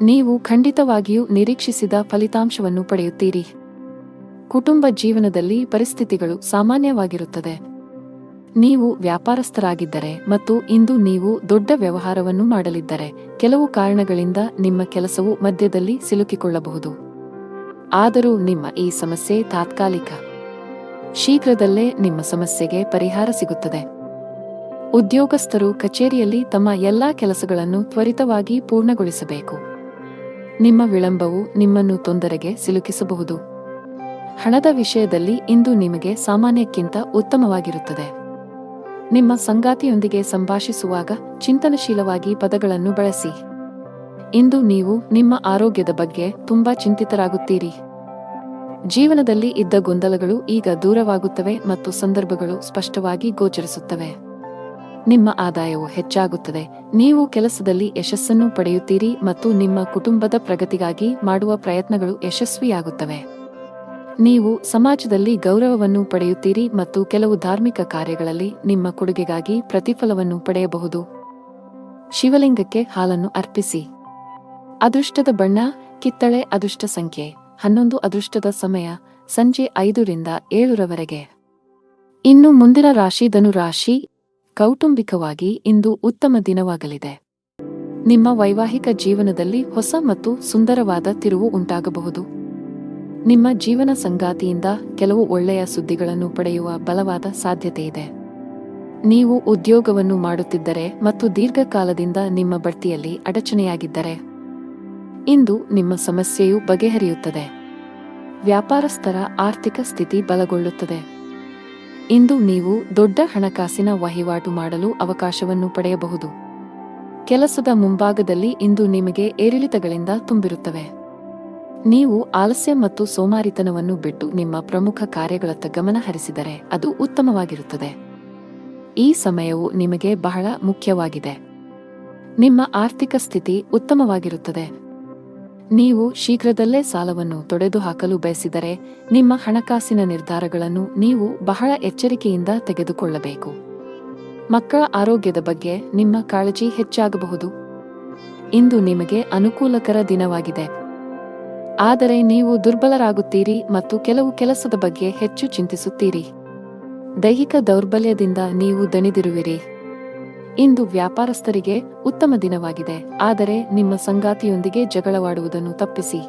ನೀವು ಖಂಡಿತವಾಗಿಯೂ ನಿರೀಕ್ಷಿಸಿದ ಫಲಿತಾಂಶವನ್ನು ಪಡೆಯುತ್ತೀರಿ. ಕುಟುಂಬ ಜೀವನದಲ್ಲಿ ಪರಿಸ್ಥಿತಿಗಳು ಸಾಮಾನ್ಯವಾಗಿರುತ್ತದೆ. ನೀವು ವ್ಯಾಪಾರಸ್ಥರಾಗಿದ್ದರೆ ಮತ್ತು ಇಂದು ನೀವು ದೊಡ್ಡ ವ್ಯವಹಾರವನ್ನು ಮಾಡಲಿದ್ದರೆ ಕೆಲವು ಕಾರಣಗಳಿಂದ ನಿಮ್ಮ ಕೆಲಸವು ಮಧ್ಯದಲ್ಲಿ ಸಿಲುಕಿಕೊಳ್ಳಬಹುದು. ಆದರೂ ನಿಮ್ಮ ಈ ಸಮಸ್ಯೆ ತಾತ್ಕಾಲಿಕ. ಶೀಘ್ರದಲ್ಲೇ ನಿಮ್ಮ ಸಮಸ್ಯೆಗೆ ಪರಿಹಾರ ಸಿಗುತ್ತದೆ. ಉದ್ಯೋಗಸ್ಥರು ಕಚೇರಿಯಲ್ಲಿ ತಮ್ಮ ಎಲ್ಲಾ ಕೆಲಸಗಳನ್ನು ತ್ವರಿತವಾಗಿ ಪೂರ್ಣಗೊಳಿಸಬೇಕು. ನಿಮ್ಮ ವಿಳಂಬವು ನಿಮ್ಮನ್ನು ತೊಂದರೆಗೆ ಸಿಲುಕಿಸಬಹುದು. ಹಣದ ವಿಷಯದಲ್ಲಿ ಇಂದು ನಿಮಗೆ ಸಾಮಾನ್ಯಕ್ಕಿಂತ ಉತ್ತಮವಾಗಿರುತ್ತದೆ. ನಿಮ್ಮ ಸಂಗಾತಿಯೊಂದಿಗೆ ಸಂಭಾಷಿಸುವಾಗ ಚಿಂತನಶೀಲವಾಗಿ ಪದಗಳನ್ನು ಬಳಸಿ. ಇಂದು ನೀವು ನಿಮ್ಮ ಆರೋಗ್ಯದ ಬಗ್ಗೆ ತುಂಬಾ ಚಿಂತಿತರಾಗುತ್ತೀರಿ. ಜೀವನದಲ್ಲಿ ಇದ್ದ ಗೊಂದಲಗಳು ಈಗ ದೂರವಾಗುತ್ತವೆ ಮತ್ತು ಸಂದರ್ಭಗಳು ಸ್ಪಷ್ಟವಾಗಿ ಗೋಚರಿಸುತ್ತವೆ. ನಿಮ್ಮ ಆದಾಯವು ಹೆಚ್ಚಾಗುತ್ತದೆ. ನೀವು ಕೆಲಸದಲ್ಲಿ ಯಶಸ್ಸನ್ನು ಪಡೆಯುತ್ತೀರಿ ಮತ್ತು ನಿಮ್ಮ ಕುಟುಂಬದ ಪ್ರಗತಿಗಾಗಿ ಮಾಡುವ ಪ್ರಯತ್ನಗಳು ಯಶಸ್ವಿಯಾಗುತ್ತವೆ. ನೀವು ಸಮಾಜದಲ್ಲಿ ಗೌರವವನ್ನು ಪಡೆಯುತ್ತೀರಿ ಮತ್ತು ಕೆಲವು ಧಾರ್ಮಿಕ ಕಾರ್ಯಗಳಲ್ಲಿ ನಿಮ್ಮ ಕೊಡುಗೆಗಾಗಿ ಪ್ರತಿಫಲವನ್ನು ಪಡೆಯಬಹುದು. ಶಿವಲಿಂಗಕ್ಕೆ ಹಾಲನ್ನು ಅರ್ಪಿಸಿ. ಅದೃಷ್ಟದ ಬಣ್ಣ ಕಿತ್ತಳೆ. ಅದೃಷ್ಟ ಸಂಖ್ಯೆ 11. ಅದೃಷ್ಟದ ಸಮಯ ಸಂಜೆ 5 ರಿಂದ 7 ರವರೆಗೆ. ಇನ್ನು ಮುಂದಿನ ರಾಶಿ ಧನು ರಾಶಿ. ಕೌಟುಂಬಿಕವಾಗಿ ಇಂದು ಉತ್ತಮ ದಿನವಾಗಲಿದೆ. ನಿಮ್ಮ ವೈವಾಹಿಕ ಜೀವನದಲ್ಲಿ ಹೊಸ ಮತ್ತು ಸುಂದರವಾದ ತಿರುವು ಉಂಟಾಗಬಹುದು. ನಿಮ್ಮ ಜೀವನ ಸಂಗಾತಿಯಿಂದ ಕೆಲವು ಒಳ್ಳೆಯ ಸುದ್ದಿಗಳನ್ನು ಪಡೆಯುವ ಬಲವಾದ ಸಾಧ್ಯತೆಯಿದೆ. ನೀವು ಉದ್ಯೋಗವನ್ನು ಮಾಡುತ್ತಿದ್ದರೆ ಮತ್ತು ದೀರ್ಘಕಾಲದಿಂದ ನಿಮ್ಮ ಬಡ್ತಿಯಲ್ಲಿ ಅಡಚಣೆಯಾಗಿದ್ದರೆ ಇಂದು ನಿಮ್ಮ ಸಮಸ್ಯೆಯು ಬಗೆಹರಿಯುತ್ತದೆ. ವ್ಯಾಪಾರಸ್ಥರ ಆರ್ಥಿಕ ಸ್ಥಿತಿ ಬಲಗೊಳ್ಳುತ್ತದೆ. ಇಂದು ನೀವು ದೊಡ್ಡ ಹಣಕಾಸಿನ ವಹಿವಾಟು ಮಾಡಲು ಅವಕಾಶವನ್ನು ಪಡೆಯಬಹುದು. ಕೆಲಸದ ಮುಂಭಾಗದಲ್ಲಿ ಇಂದು ನಿಮಗೆ ಏರಿಳಿತಗಳಿಂದ ತುಂಬಿರುತ್ತವೆ. ನೀವು ಆಲಸ್ಯ ಮತ್ತು ಸೋಮಾರಿತನವನ್ನು ಬಿಟ್ಟು ನಿಮ್ಮ ಪ್ರಮುಖ ಕಾರ್ಯಗಳತ್ತ ಗಮನ ಹರಿಸಿದರೆ ಅದು ಉತ್ತಮವಾಗಿರುತ್ತದೆ. ಈ ಸಮಯವು ನಿಮಗೆ ಬಹಳ ಮುಖ್ಯವಾಗಿದೆ. ನಿಮ್ಮ ಆರ್ಥಿಕ ಸ್ಥಿತಿ ಉತ್ತಮವಾಗಿರುತ್ತದೆ. ನೀವು ಶೀಘ್ರದಲ್ಲೇ ಸಾಲವನ್ನು ತೊಡೆದುಹಾಕಲು ಬಯಸಿದರೆ ನಿಮ್ಮ ಹಣಕಾಸಿನ ನಿರ್ಧಾರಗಳನ್ನು ನೀವು ಬಹಳ ಎಚ್ಚರಿಕೆಯಿಂದ ತೆಗೆದುಕೊಳ್ಳಬೇಕು. ಮಕ್ಕಳ ಆರೋಗ್ಯದ ಬಗ್ಗೆ ನಿಮ್ಮ ಕಾಳಜಿ ಹೆಚ್ಚಾಗಬಹುದು. ಇಂದು ನಿಮಗೆ ಅನುಕೂಲಕರ ದಿನವಾಗಿದೆ. ಆದರೆ ನೀವು ದುರ್ಬಲರಾಗುತ್ತೀರಿ ಮತ್ತು ಕೆಲವು ಕೆಲಸದ ಬಗ್ಗೆ ಹೆಚ್ಚು ಚಿಂತಿಸುತ್ತೀರಿ. ದೈಹಿಕ ದೌರ್ಬಲ್ಯದಿಂದ ನೀವು ದಣಿದಿರುವಿರಿ. ಇಂದು ವ್ಯಾಪಾರಸ್ಥರಿಗೆ ಉತ್ತಮ ದಿನವಾಗಿದೆ, ಆದರೆ ನಿಮ್ಮ ಸಂಗಾತಿಯೊಂದಿಗೆ ಜಗಳವಾಡುವುದನ್ನು ತಪ್ಪಿಸಿ.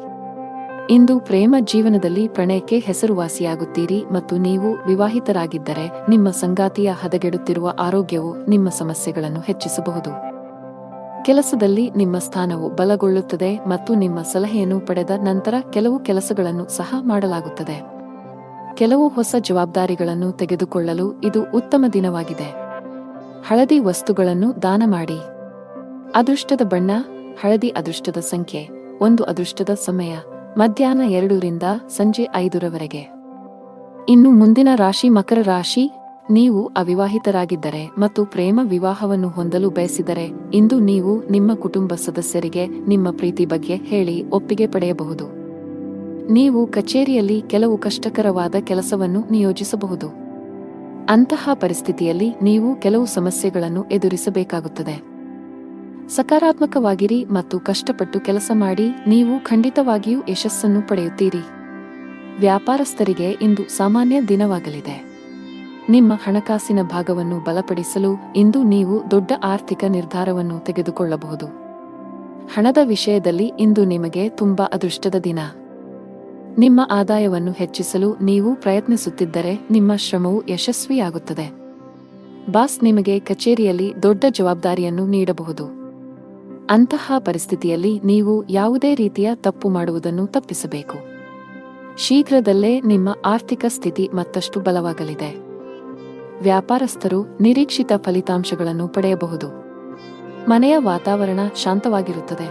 ಇಂದು ಪ್ರೇಮ ಜೀವನದಲ್ಲಿ ಪ್ರಣಯಕ್ಕೆ ಹೆಸರುವಾಸಿಯಾಗುತ್ತೀರಿ ಮತ್ತು ನೀವು ವಿವಾಹಿತರಾಗಿದ್ದರೆ ನಿಮ್ಮ ಸಂಗಾತಿಯ ಹದಗೆಡುತ್ತಿರುವ ಆರೋಗ್ಯವು ನಿಮ್ಮ ಸಮಸ್ಯೆಗಳನ್ನು ಹೆಚ್ಚಿಸಬಹುದು. ಕೆಲಸದಲ್ಲಿ ನಿಮ್ಮ ಸ್ಥಾನವು ಬಲಗೊಳ್ಳುತ್ತದೆ ಮತ್ತು ನಿಮ್ಮ ಸಲಹೆಯನ್ನು ಪಡೆದ ನಂತರ ಕೆಲವು ಕೆಲಸಗಳನ್ನು ಸಹ ಮಾಡಲಾಗುತ್ತದೆ. ಕೆಲವು ಹೊಸ ಜವಾಬ್ದಾರಿಗಳನ್ನು ತೆಗೆದುಕೊಳ್ಳಲು ಇದು ಉತ್ತಮ ದಿನವಾಗಿದೆ. ಹಳದಿ ವಸ್ತುಗಳನ್ನು ದಾನ ಮಾಡಿ. ಅದೃಷ್ಟದ ಬಣ್ಣ ಹಳದಿ. ಅದೃಷ್ಟದ ಸಂಖ್ಯೆ 1. ಅದೃಷ್ಟದ ಸಮಯ ಮಧ್ಯಾಹ್ನ 2 ರಿಂದ ಸಂಜೆ 5 ರವರೆಗೆ. ಇನ್ನು ಮುಂದಿನ ರಾಶಿ ಮಕರ ರಾಶಿ. ನೀವು ಅವಿವಾಹಿತರಾಗಿದ್ದರೆ ಮತ್ತು ಪ್ರೇಮ ವಿವಾಹವನ್ನು ಹೊಂದಲು ಬಯಸಿದರೆ ಇಂದು ನೀವು ನಿಮ್ಮ ಕುಟುಂಬ ಸದಸ್ಯರಿಗೆ ನಿಮ್ಮ ಪ್ರೀತಿ ಬಗ್ಗೆ ಹೇಳಿ ಒಪ್ಪಿಗೆ ಪಡೆಯಬಹುದು. ನೀವು ಕಚೇರಿಯಲ್ಲಿ ಕೆಲವು ಕಷ್ಟಕರವಾದ ಕೆಲಸವನ್ನು ನಿಯೋಜಿಸಬಹುದು. ಅಂತಹ ಪರಿಸ್ಥಿತಿಯಲ್ಲಿ ನೀವು ಕೆಲವು ಸಮಸ್ಯೆಗಳನ್ನು ಎದುರಿಸಬೇಕಾಗುತ್ತದೆ. ಸಕಾರಾತ್ಮಕವಾಗಿರಿ ಮತ್ತು ಕಷ್ಟಪಟ್ಟು ಕೆಲಸ ಮಾಡಿ. ನೀವು ಖಂಡಿತವಾಗಿಯೂ ಯಶಸ್ಸನ್ನು ಪಡೆಯುತ್ತೀರಿ. ವ್ಯಾಪಾರಸ್ಥರಿಗೆ ಇಂದು ಸಾಮಾನ್ಯ ದಿನವಾಗಲಿದೆ. ನಿಮ್ಮ ಹಣಕಾಸಿನ ಭಾಗವನ್ನು ಬಲಪಡಿಸಲು ಇಂದು ನೀವು ದೊಡ್ಡ ಆರ್ಥಿಕ ನಿರ್ಧಾರವನ್ನು ತೆಗೆದುಕೊಳ್ಳಬಹುದು. ಹಣದ ವಿಷಯದಲ್ಲಿ ಇಂದು ನಿಮಗೆ ತುಂಬಾ ಅದೃಷ್ಟದ ದಿನ. ನಿಮ್ಮ ಆದಾಯವನ್ನು ಹೆಚ್ಚಿಸಲು ನೀವು ಪ್ರಯತ್ನಿಸುತ್ತಿದ್ದರೆ ನಿಮ್ಮ ಶ್ರಮವು ಯಶಸ್ವಿಯಾಗುತ್ತದೆ. ಬಾಸ್ ನಿಮಗೆ ಕಚೇರಿಯಲ್ಲಿ ದೊಡ್ಡ ಜವಾಬ್ದಾರಿಯನ್ನು ನೀಡಬಹುದು. ಅಂತಹ ಪರಿಸ್ಥಿತಿಯಲ್ಲಿ ನೀವು ಯಾವುದೇ ರೀತಿಯ ತಪ್ಪು ಮಾಡುವುದನ್ನು ತಪ್ಪಿಸಬೇಕು. ಶೀಘ್ರದಲ್ಲೇ ನಿಮ್ಮ ಆರ್ಥಿಕ ಸ್ಥಿತಿ ಮತ್ತಷ್ಟು ಬಲವಾಗಲಿದೆ. ವ್ಯಾಪಾರಸ್ಥರು ನಿರೀಕ್ಷಿತ ಫಲಿತಾಂಶಗಳನ್ನು ಪಡೆಯಬಹುದು. ಮನೆಯ ವಾತಾವರಣ ಶಾಂತವಾಗಿರುತ್ತದೆ.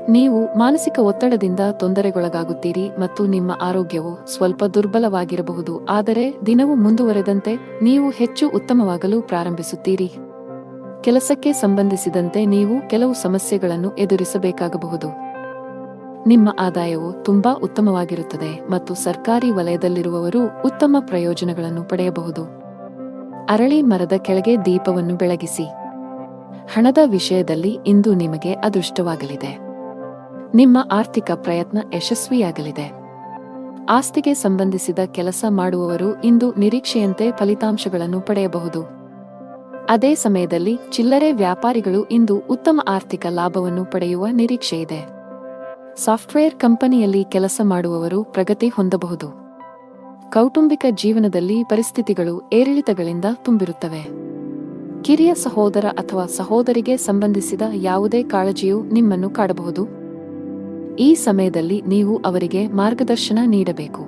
ನೀವು ಮಾನಸಿಕ ಒತ್ತಡದಿಂದ ತೊಂದರೆಗೊಳಗಾಗುತ್ತೀರಿ ಮತ್ತು ನಿಮ್ಮ ಆರೋಗ್ಯವು ಸ್ವಲ್ಪ ದುರ್ಬಲವಾಗಿರಬಹುದು, ಆದರೆ ದಿನವು ಮುಂದುವರೆದಂತೆ ನೀವು ಹೆಚ್ಚು ಉತ್ತಮವಾಗಲು ಪ್ರಾರಂಭಿಸುತ್ತೀರಿ. ಕೆಲಸಕ್ಕೆ ಸಂಬಂಧಿಸಿದಂತೆ ನೀವು ಕೆಲವು ಸಮಸ್ಯೆಗಳನ್ನು ಎದುರಿಸಬೇಕಾಗಬಹುದು. ನಿಮ್ಮ ಆದಾಯವು ತುಂಬಾ ಉತ್ತಮವಾಗಿರುತ್ತದೆ ಮತ್ತು ಸರ್ಕಾರಿ ವಲಯದಲ್ಲಿರುವವರು ಉತ್ತಮ ಪ್ರಯೋಜನಗಳನ್ನು ಪಡೆಯಬಹುದು. ಅರಳಿ ಮರದ ಕೆಳಗೆ ದೀಪವನ್ನು ಬೆಳಗಿಸಿ. ಹಣದ ವಿಷಯದಲ್ಲಿ ಇಂದು ನಿಮಗೆ ಅದೃಷ್ಟವಾಗಲಿದೆ. ನಿಮ್ಮ ಆರ್ಥಿಕ ಪ್ರಯತ್ನ ಯಶಸ್ವಿಯಾಗಲಿದೆ. ಆಸ್ತಿಗೆ ಸಂಬಂಧಿಸಿದ ಕೆಲಸ ಮಾಡುವವರು ಇಂದು ನಿರೀಕ್ಷೆಯಂತೆ ಫಲಿತಾಂಶಗಳನ್ನು ಪಡೆಯಬಹುದು. ಅದೇ ಸಮಯದಲ್ಲಿ ಚಿಲ್ಲರೆ ವ್ಯಾಪಾರಿಗಳು ಇಂದು ಉತ್ತಮ ಆರ್ಥಿಕ ಲಾಭವನ್ನು ಪಡೆಯುವ ನಿರೀಕ್ಷೆಯಿದೆ. ಸಾಫ್ಟ್ವೇರ್ ಕಂಪನಿಯಲ್ಲಿ ಕೆಲಸ ಮಾಡುವವರು ಪ್ರಗತಿ ಹೊಂದಬಹುದು. ಕೌಟುಂಬಿಕ ಜೀವನದಲ್ಲಿ ಪರಿಸ್ಥಿತಿಗಳು ಏರಿಳಿತಗಳಿಂದ ತುಂಬಿರುತ್ತವೆ. ಕಿರಿಯ ಸಹೋದರ ಅಥವಾ ಸಹೋದರಿಗೆ ಸಂಬಂಧಿಸಿದ ಯಾವುದೇ ಕಾಳಜಿಯು ನಿಮ್ಮನ್ನು ಕಾಡಬಹುದು. ಈ ಸಮಯದಲ್ಲಿ ನೀವು ಅವರಿಗೆ ಮಾರ್ಗದರ್ಶನ ನೀಡಬೇಕು.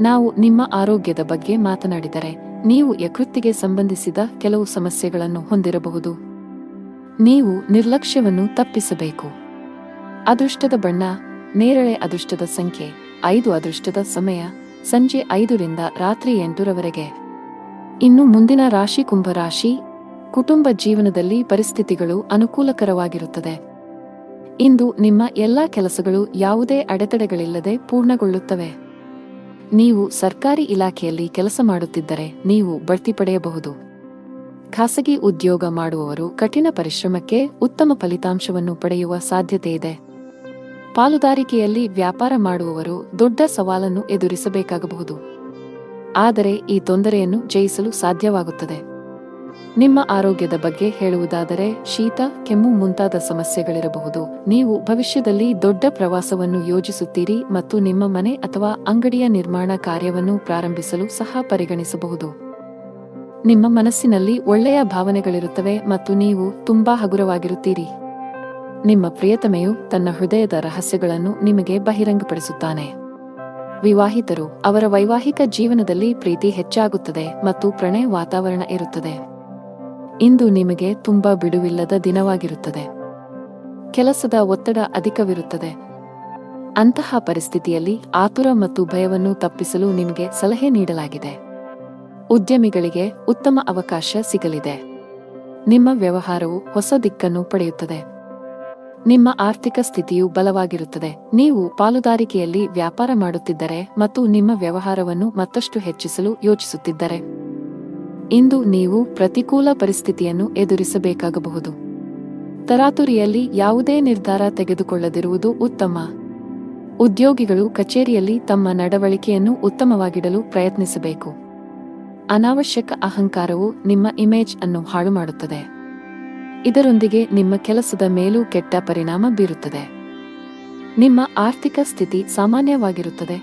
ನಾವು ನಿಮ್ಮ ಆರೋಗ್ಯದ ಬಗ್ಗೆ ಮಾತನಾಡಿದರೆ, ನೀವು ಯಕೃತ್ತಿಗೆ ಸಂಬಂಧಿಸಿದ ಕೆಲವು ಸಮಸ್ಯೆಗಳನ್ನು ಹೊಂದಿರಬಹುದು. ನೀವು ನಿರ್ಲಕ್ಷ್ಯವನ್ನು ತಪ್ಪಿಸಬೇಕು. ಅದೃಷ್ಟದ ಬಣ್ಣ ನೇರಳೆ. ಅದೃಷ್ಟದ ಸಂಖ್ಯೆ 5. ಅದೃಷ್ಟದ ಸಮಯ ಸಂಜೆ 5 ರಿಂದ ರಾತ್ರಿ 8 ರವರೆಗೆ. ಇನ್ನು ಮುಂದಿನ ರಾಶಿ ಕುಂಭ ರಾಶಿ. ಕುಟುಂಬ ಜೀವನದಲ್ಲಿ ಪರಿಸ್ಥಿತಿಗಳು ಅನುಕೂಲಕರವಾಗಿರುತ್ತದೆ. ಇಂದು ನಿಮ್ಮ ಎಲ್ಲಾ ಕೆಲಸಗಳು ಯಾವುದೇ ಅಡೆತಡೆಗಳಿಲ್ಲದೆ ಪೂರ್ಣಗೊಳ್ಳುತ್ತವೆ. ನೀವು ಸರ್ಕಾರಿ ಇಲಾಖೆಯಲ್ಲಿ ಕೆಲಸ ಮಾಡುತ್ತಿದ್ದರೆ ನೀವು ಬಡ್ತಿ ಪಡೆಯಬಹುದು. ಖಾಸಗಿ ಉದ್ಯೋಗ ಮಾಡುವವರು ಕಠಿಣ ಪರಿಶ್ರಮಕ್ಕೆ ಉತ್ತಮ ಫಲಿತಾಂಶವನ್ನು ಪಡೆಯುವ ಸಾಧ್ಯತೆಯಿದೆ. ಪಾಲುದಾರಿಕೆಯಲ್ಲಿ ವ್ಯಾಪಾರ ಮಾಡುವವರು ದೊಡ್ಡ ಸವಾಲನ್ನು ಎದುರಿಸಬೇಕಾಗಬಹುದು. ಆದರೆ ಈ ತೊಂದರೆಯನ್ನು ಜಯಿಸಲು ಸಾಧ್ಯವಾಗುತ್ತದೆ. ನಿಮ್ಮ ಆರೋಗ್ಯದ ಬಗ್ಗೆ ಹೇಳುವುದಾದರೆ, ಶೀತ, ಕೆಮ್ಮು ಮುಂತಾದ ಸಮಸ್ಯೆಗಳಿರಬಹುದು. ನೀವು ಭವಿಷ್ಯದಲ್ಲಿ ದೊಡ್ಡ ಪ್ರವಾಸವನ್ನು ಯೋಜಿಸುತ್ತೀರಿ ಮತ್ತು ನಿಮ್ಮ ಮನೆ ಅಥವಾ ಅಂಗಡಿಯ ನಿರ್ಮಾಣ ಕಾರ್ಯವನ್ನು ಪ್ರಾರಂಭಿಸಲು ಸಹ ಪರಿಗಣಿಸಬಹುದು. ನಿಮ್ಮ ಮನಸ್ಸಿನಲ್ಲಿ ಒಳ್ಳೆಯ ಭಾವನೆಗಳಿರುತ್ತವೆ ಮತ್ತು ನೀವು ತುಂಬಾ ಹಗುರವಾಗಿರುತ್ತೀರಿ. ನಿಮ್ಮ ಪ್ರಿಯತಮೆಯು ತನ್ನ ಹೃದಯದ ರಹಸ್ಯಗಳನ್ನು ನಿಮಗೆ ಬಹಿರಂಗಪಡಿಸುತ್ತಾನೆ. ವಿವಾಹಿತರು, ಅವರ ವೈವಾಹಿಕ ಜೀವನದಲ್ಲಿ ಪ್ರೀತಿ ಹೆಚ್ಚಾಗುತ್ತದೆ ಮತ್ತು ಪ್ರಣಯ ವಾತಾವರಣ ಇರುತ್ತದೆ. ಇಂದು ನಿಮಗೆ ತುಂಬಾ ಬಿಡುವಿಲ್ಲದ ದಿನವಾಗಿರುತ್ತದೆ. ಕೆಲಸದ ಒತ್ತಡ ಅಧಿಕವಿರುತ್ತದೆ. ಅಂತಹ ಪರಿಸ್ಥಿತಿಯಲ್ಲಿ ಆತುರ ಮತ್ತು ಭಯವನ್ನು ತಪ್ಪಿಸಲು ನಿಮಗೆ ಸಲಹೆ ನೀಡಲಾಗಿದೆ. ಉದ್ಯಮಿಗಳಿಗೆ ಉತ್ತಮ ಅವಕಾಶ ಸಿಗಲಿದೆ. ನಿಮ್ಮ ವ್ಯವಹಾರವು ಹೊಸ ದಿಕ್ಕನ್ನು ಪಡೆಯುತ್ತದೆ. ನಿಮ್ಮ ಆರ್ಥಿಕ ಸ್ಥಿತಿಯು ಬಲವಾಗಿರುತ್ತದೆ. ನೀವು ಪಾಲುದಾರಿಕೆಯಲ್ಲಿ ವ್ಯಾಪಾರ ಮಾಡುತ್ತಿದ್ದರೆ ಮತ್ತು ನಿಮ್ಮ ವ್ಯವಹಾರವನ್ನು ಮತ್ತಷ್ಟು ಹೆಚ್ಚಿಸಲು ಯೋಚಿಸುತ್ತಿದ್ದರೆ, ಇಂದು ನೀವು ಪ್ರತಿಕೂಲ ಪರಿಸ್ಥಿತಿಯನ್ನು ಎದುರಿಸಬೇಕಾಗಬಹುದು. ತರಾತುರಿಯಲ್ಲಿ ಯಾವುದೇ ನಿರ್ಧಾರ ತೆಗೆದುಕೊಳ್ಳದಿರುವುದು ಉತ್ತಮ. ಉದ್ಯೋಗಿಗಳು ಕಚೇರಿಯಲ್ಲಿ ತಮ್ಮ ನಡವಳಿಕೆಯನ್ನು ಉತ್ತಮವಾಗಿಡಲು ಪ್ರಯತ್ನಿಸಬೇಕು. ಅನಾವಶ್ಯಕ ಅಹಂಕಾರವು ನಿಮ್ಮ ಇಮೇಜ್ ಅನ್ನು ಹಾಳು ಮಾಡುತ್ತದೆ. ಇದರೊಂದಿಗೆ ನಿಮ್ಮ ಕೆಲಸದ ಮೇಲೂ ಕೆಟ್ಟ ಪರಿಣಾಮ ಬೀರುತ್ತದೆ. ನಿಮ್ಮ ಆರ್ಥಿಕ ಸ್ಥಿತಿ ಸಾಮಾನ್ಯವಾಗಿರುತ್ತದೆ.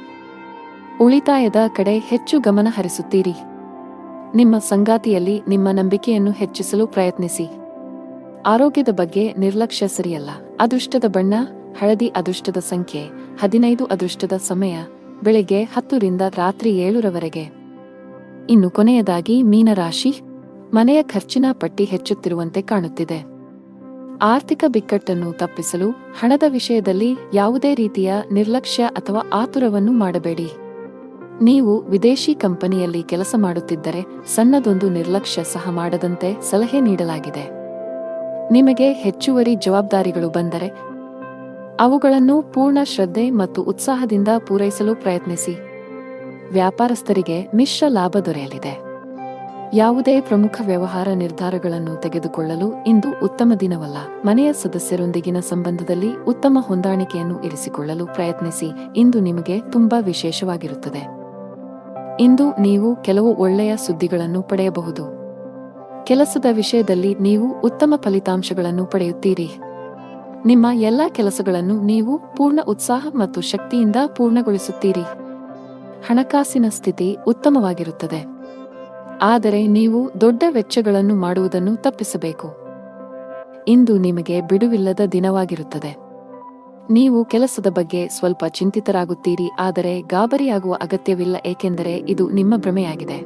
ಉಳಿತಾಯದ ಕಡೆ ಹೆಚ್ಚು ಗಮನ ಹರಿಸುತ್ತೀರಿ. ನಿಮ್ಮ ಸಂಗಾತಿಯಲ್ಲಿ ನಿಮ್ಮ ನಂಬಿಕೆಯನ್ನು ಹೆಚ್ಚಿಸಲು ಪ್ರಯತ್ನಿಸಿ. ಆರೋಗ್ಯದ ಬಗ್ಗೆ ನಿರ್ಲಕ್ಷ್ಯ ಸರಿಯಲ್ಲ. ಅದೃಷ್ಟದ ಬಣ್ಣ ಹಳದಿ. ಅದೃಷ್ಟದ ಸಂಖ್ಯೆ 15. ಅದೃಷ್ಟದ ಸಮಯ ಬೆಳಿಗ್ಗೆ 10 ರಿಂದ ರಾತ್ರಿ 7 ರವರೆಗೆ. ಇನ್ನು ಕೊನೆಯದಾಗಿ ಮೀನರಾಶಿ. ಮನೆಯ ಖರ್ಚಿನ ಪಟ್ಟಿ ಹೆಚ್ಚುತ್ತಿರುವಂತೆ ಕಾಣುತ್ತಿದೆ. ಆರ್ಥಿಕ ಬಿಕ್ಕಟ್ಟನ್ನು ತಪ್ಪಿಸಲು ಹಣದ ವಿಷಯದಲ್ಲಿ ಯಾವುದೇ ರೀತಿಯ ನಿರ್ಲಕ್ಷ್ಯ ಅಥವಾ ಆತುರವನ್ನು ಮಾಡಬೇಡಿ. ನೀವು ವಿದೇಶಿ ಕಂಪನಿಯಲ್ಲಿ ಕೆಲಸ ಮಾಡುತ್ತಿದ್ದರೆ ಸಣ್ಣದೊಂದು ನಿರ್ಲಕ್ಷ್ಯ ಸಹ ಮಾಡದಂತೆ ಸಲಹೆ ನೀಡಲಾಗಿದೆ. ನಿಮಗೆ ಹೆಚ್ಚುವರಿ ಜವಾಬ್ದಾರಿಗಳು ಬಂದರೆ ಅವುಗಳನ್ನು ಪೂರ್ಣ ಶ್ರದ್ಧೆ ಮತ್ತು ಉತ್ಸಾಹದಿಂದ ಪೂರೈಸಲು ಪ್ರಯತ್ನಿಸಿ. ವ್ಯಾಪಾರಸ್ಥರಿಗೆ ಮಿಶ್ರ ಲಾಭ ದೊರೆಯಲಿದೆ. ಯಾವುದೇ ಪ್ರಮುಖ ವ್ಯವಹಾರ ನಿರ್ಧಾರಗಳನ್ನು ತೆಗೆದುಕೊಳ್ಳಲು ಇಂದು ಉತ್ತಮ ದಿನವಲ್ಲ. ಮನೆಯ ಸದಸ್ಯರೊಂದಿಗಿನ ಸಂಬಂಧದಲ್ಲಿ ಉತ್ತಮ ಹೊಂದಾಣಿಕೆಯನ್ನು ಇರಿಸಿಕೊಳ್ಳಲು ಪ್ರಯತ್ನಿಸಿ. ಇಂದು ನಿಮಗೆ ತುಂಬಾ ವಿಶೇಷವಾಗಿರುತ್ತದೆ. ಇಂದು ನೀವು ಕೆಲವು ಒಳ್ಳೆಯ ಸುದ್ದಿಗಳನ್ನು ಪಡೆಯಬಹುದು. ಕೆಲಸದ ವಿಷಯದಲ್ಲಿ ನೀವು ಉತ್ತಮ ಫಲಿತಾಂಶಗಳನ್ನು ಪಡೆಯುತ್ತೀರಿ. ನಿಮ್ಮ ಎಲ್ಲಾ ಕೆಲಸಗಳನ್ನು ನೀವು ಪೂರ್ಣ ಉತ್ಸಾಹ ಮತ್ತು ಶಕ್ತಿಯಿಂದ ಪೂರ್ಣಗೊಳಿಸುತ್ತೀರಿ. ಹಣಕಾಸಿನ ಸ್ಥಿತಿ ಉತ್ತಮವಾಗಿರುತ್ತದೆ. ಆದರೆ ನೀವು ದೊಡ್ಡ ವೆಚ್ಚಗಳನ್ನು ಮಾಡುವುದನ್ನು ತಪ್ಪಿಸಬೇಕು. ಇಂದು ನಿಮಗೆ ಬಿಡುವಿಲ್ಲದ ದಿನವಾಗಿರುತ್ತದೆ. ನೀವು ಕೆಲಸದ ಬಗ್ಗೆ ಸ್ವಲ್ಪ ಚಿಂತಿತರಾಗುತ್ತೀರಿ, ಆದರೆ ಗಾಬರಿಯಾಗುವ ಅಗತ್ಯವಿಲ್ಲ, ಏಕೆಂದರೆ ಇದು ನಿಮ್ಮ ಭ್ರಮೆಯಾಗಿದೆ.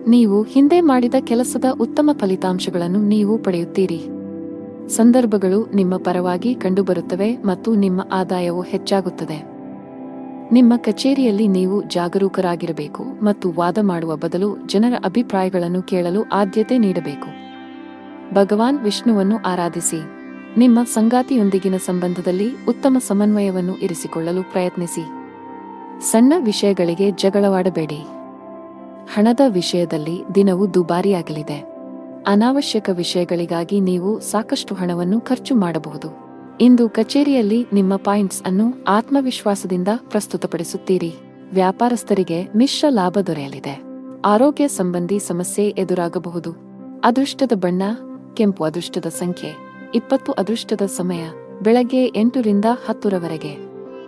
ನೀವು ಹಿಂದೆ ಮಾಡಿದ ಕೆಲಸದ ಉತ್ತಮ ಫಲಿತಾಂಶಗಳನ್ನು ನೀವು ಪಡೆಯುತ್ತೀರಿ. ಸಂದರ್ಭಗಳು ನಿಮ್ಮ ಪರವಾಗಿ ಕಂಡುಬರುತ್ತವೆ ಮತ್ತು ನಿಮ್ಮ ಆದಾಯವು ಹೆಚ್ಚಾಗುತ್ತದೆ. ನಿಮ್ಮ ಕಚೇರಿಯಲ್ಲಿ ನೀವು ಜಾಗರೂಕರಾಗಿರಬೇಕು ಮತ್ತು ವಾದ ಮಾಡುವ ಬದಲು ಜನರ ಅಭಿಪ್ರಾಯಗಳನ್ನು ಕೇಳಲು ಆದ್ಯತೆ ನೀಡಬೇಕು. ಭಗವಾನ್ ವಿಷ್ಣುವನ್ನು ಆರಾಧಿಸಿ. ನಿಮ್ಮ ಸಂಗಾತಿಯೊಂದಿಗಿನ ಸಂಬಂಧದಲ್ಲಿ ಉತ್ತಮ ಸಮನ್ವಯವನ್ನು ಇರಿಸಿಕೊಳ್ಳಲು ಪ್ರಯತ್ನಿಸಿ. ಸಣ್ಣ ವಿಷಯಗಳಿಗೆ ಜಗಳವಾಡಬೇಡಿ. ಹಣದ ವಿಷಯದಲ್ಲಿ ದಿನವು ದುಬಾರಿಯಾಗಲಿದೆ. ಅನಾವಶ್ಯಕ ವಿಷಯಗಳಿಗಾಗಿ ನೀವು ಸಾಕಷ್ಟು ಹಣವನ್ನು ಖರ್ಚು ಮಾಡಬಹುದು. ಇಂದು ಕಚೇರಿಯಲ್ಲಿ ನಿಮ್ಮ ಪಾಯಿಂಟ್ಸ್ ಅನ್ನು ಆತ್ಮವಿಶ್ವಾಸದಿಂದ ಪ್ರಸ್ತುತಪಡಿಸುತ್ತೀರಿ. ವ್ಯಾಪಾರಸ್ಥರಿಗೆ ಮಿಶ್ರ ಲಾಭ ದೊರೆಯಲಿದೆ. ಆರೋಗ್ಯ ಸಂಬಂಧಿ ಸಮಸ್ಯೆ ಎದುರಾಗಬಹುದು. ಅದೃಷ್ಟದ ಬಣ್ಣ ಕೆಂಪು. ಅದೃಷ್ಟದ ಸಂಖ್ಯೆ 20. ಅದೃಷ್ಟದ ಸಮಯ ಬೆಳಗ್ಗೆ 8 ರಿಂದ 10 ರವರೆಗೆ.